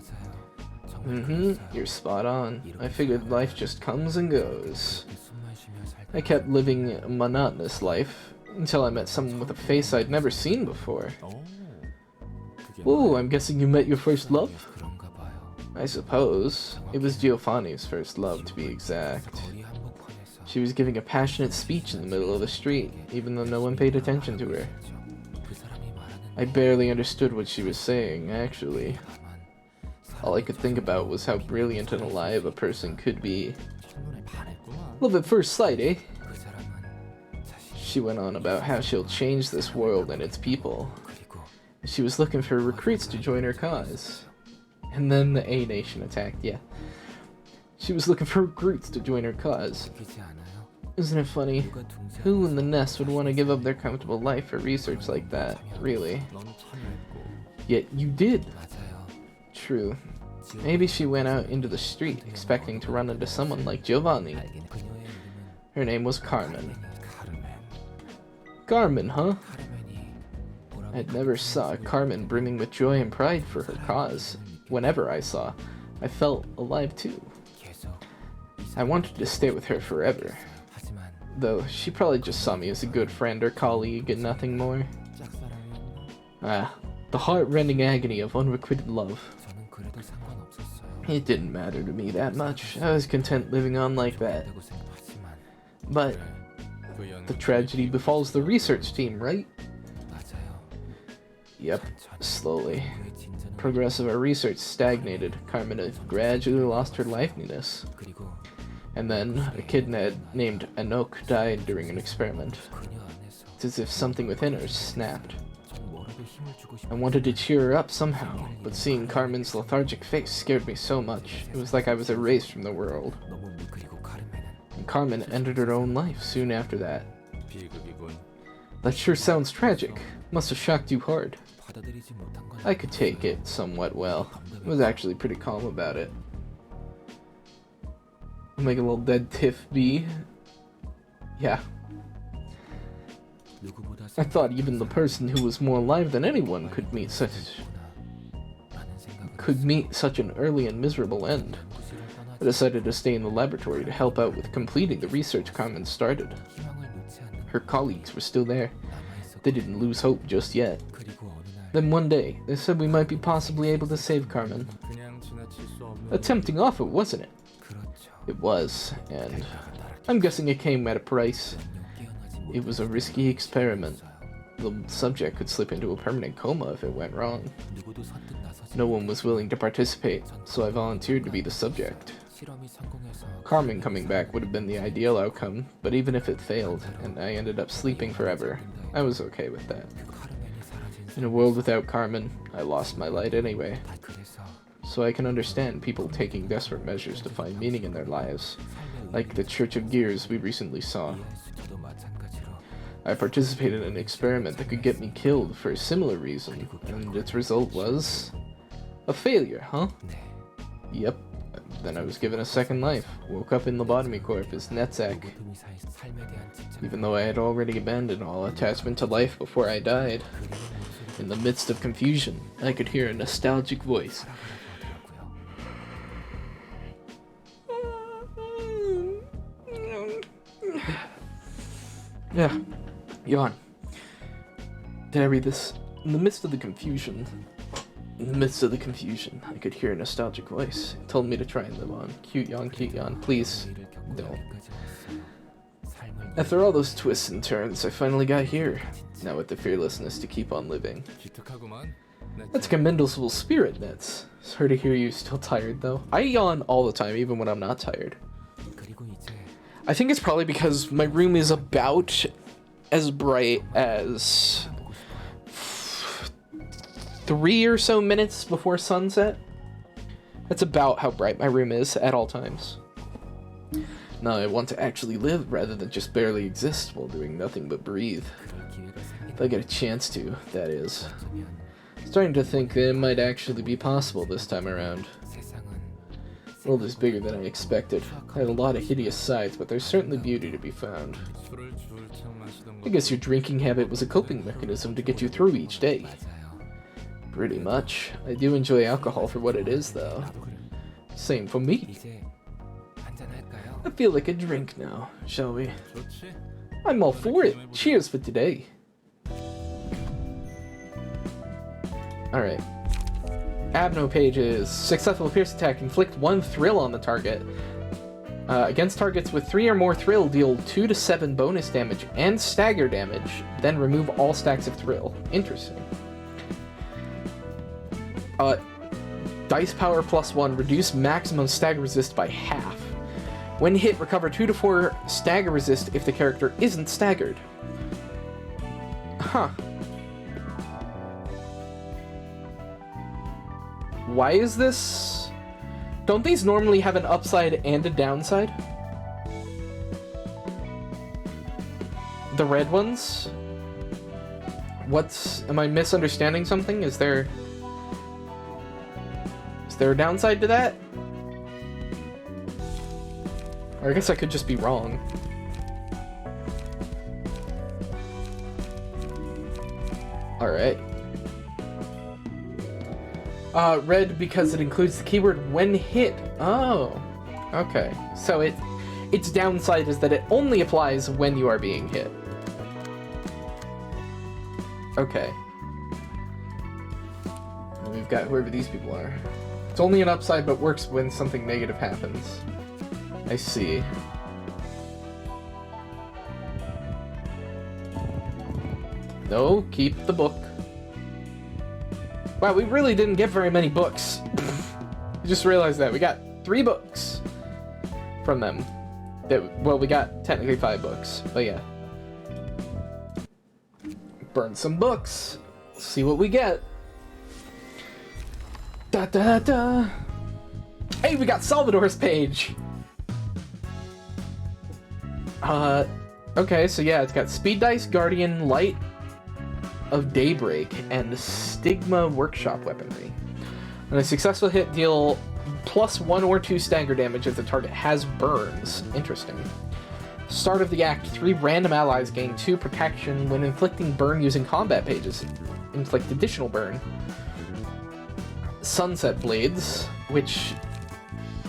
You're spot on. I figured life just comes and goes. I kept living a monotonous life until I met someone with a face I'd never seen before. 그게 Ooh, I'm guessing you met your first love? I suppose. It was Giovanni's first love, to be exact. She was giving a passionate speech in the middle of the street, even though no one paid attention to her. I barely understood what she was saying, actually. All I could think about was how brilliant and alive a person could be. Love at first sight, eh? She went on about how she'll change this world and its people. She was looking for recruits to join her cause. And then the A Nation attacked, yeah. She was looking for recruits to join her cause. Isn't it funny? Who in the nest would want to give up their comfortable life for research like that, really? Yet you did. True. Maybe she went out into the street expecting to run into someone like Giovanni. Her name was Carmen. Carmen, huh? I'd never saw Carmen brimming with joy and pride for her cause. Whenever I saw, I felt alive too. I wanted to stay with her forever. Though she probably just saw me as a good friend or colleague and nothing more. The heart-rending agony of unrequited love. It didn't matter to me that much. I was content living on like that. But the tragedy befalls the research team, right? Yep, slowly. Progress of our research stagnated. Carmen had gradually lost her liveliness. And then, a kid named Anok died during an experiment. It's as if something within her snapped. I wanted to cheer her up somehow, but seeing Carmen's lethargic face scared me so much. It was like I was erased from the world. And Carmen ended her own life soon after that. 비극이군. That sure sounds tragic. Must have shocked you hard. I could take it somewhat well. I was actually pretty calm about it. Make a little dead tiff B. Yeah. I thought even the person who was more alive than anyone could meet such an early and miserable end. I decided to stay in the laboratory to help out with completing the research Carmen started. Her colleagues were still there. They didn't lose hope just yet. Then one day, they said we might be possibly able to save Carmen. 그냥 지나칠 수 없는 A tempting offer, wasn't it? It was, and I'm guessing it came at a price. It was a risky experiment. The subject could slip into a permanent coma if it went wrong. No one was willing to participate, so I volunteered to be the subject. Carmen coming back would have been the ideal outcome, but even if it failed, and I ended up sleeping forever, I was okay with that. In a world without Carmen, I lost my light anyway. So I can understand people taking desperate measures to find meaning in their lives, like the Church of Gears we recently saw. I participated in an experiment that could get me killed for a similar reason, and its result was a failure, huh? Yep. Then I was given a second life, woke up in Lobotomy Corp as Netzak. Even though I had already abandoned all attachment to life before I died. In the midst of confusion, I could hear a nostalgic voice. Yeah, yawn. Did I read this? In the midst of the confusion, I could hear a nostalgic voice. It told me to try and live on. Cute yawn, please don't. After all those twists and turns, I finally got here. Now with the fearlessness to keep on living. 기특하구만. That's a commendable spirit, Nets. Sorry to hear you still tired, though. I yawn all the time, even when I'm not tired. I think it's probably because my room is about as bright as 3 or so minutes before sunset. That's about how bright my room is at all times. Now I want to actually live rather than just barely exist while doing nothing but breathe. If I get a chance to, that is. Starting to think that it might actually be possible this time around. world is bigger than I expected. I had a lot of hideous sides, but there's certainly beauty to be found. I guess your drinking habit was a coping mechanism to get you through each day. Pretty much. I do enjoy alcohol for what it is, though. Same for me. I feel like a drink now, shall we? I'm all for it. Cheers for today. Alright. Abno pages. Successful pierce attack. Inflict 1 thrill on the target. Against targets with 3 or more thrill, deal 2 to 7 bonus damage and stagger damage. Then remove all stacks of thrill. Interesting. Dice power +1. Reduce maximum stagger resist by half. When hit, recover 2 to 4 stagger resist if the character isn't staggered. Huh. Why is this? Don't these normally have an upside and a downside? The red ones? Am I misunderstanding something? Is there a downside to that? Or I guess I could just be wrong. Alright. Red because it includes the keyword when hit. Oh. Okay. So its downside is that it only applies when you are being hit. Okay. And we've got whoever these people are. It's only an upside but works when something negative happens. I see. No, keep the book. Wow, we really didn't get very many books. I just realized that. We got 3 books from them. Well, we got technically 5 books, but yeah. Burn some books. See what we get. Da da da. Hey, we got Salvador's page. Okay, so yeah, it's got Speed Dice, Guardian, Light of Daybreak, and Stigma Workshop weaponry. On a successful hit, deal +1 or 2 stagger damage if the target has burns. Interesting. Start of the act, 3 random allies gain 2 protection when inflicting burn using combat pages. Inflict additional burn. Sunset Blades, which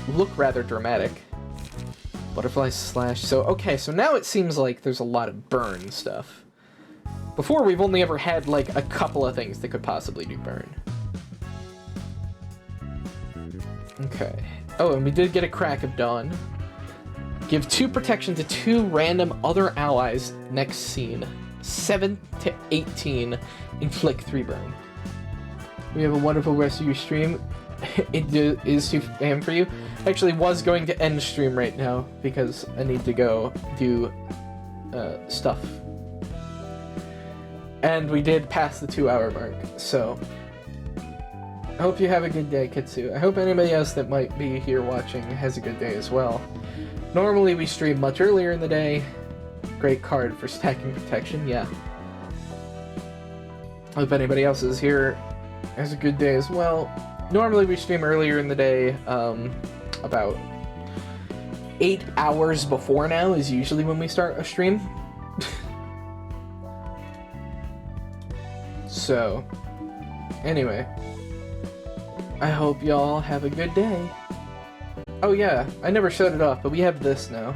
look rather dramatic. Butterfly slash. So, okay, so now it seems like there's a lot of burn stuff. Before, we've only ever had, like, a couple of things that could possibly do burn. Okay. Oh, and we did get a Crack of Dawn. Give 2 protection to 2 random other allies next scene. 7 to 18. Inflict 3 burn. We have a wonderful rest of your stream. It is 2 a.m. for you. I actually was going to end stream right now because I need to go do stuff. And we did pass the 2-hour mark, so I hope you have a good day, Kitsu. I hope anybody else that might be here watching has a good day as well. Normally we stream much earlier in the day. Great card for stacking protection, yeah. I hope anybody else is here has a good day as well. Normally we stream earlier in the day, about 8 hours before now is usually when we start a stream. So, anyway, I hope y'all have a good day. Oh yeah, I never showed it off, but we have this now.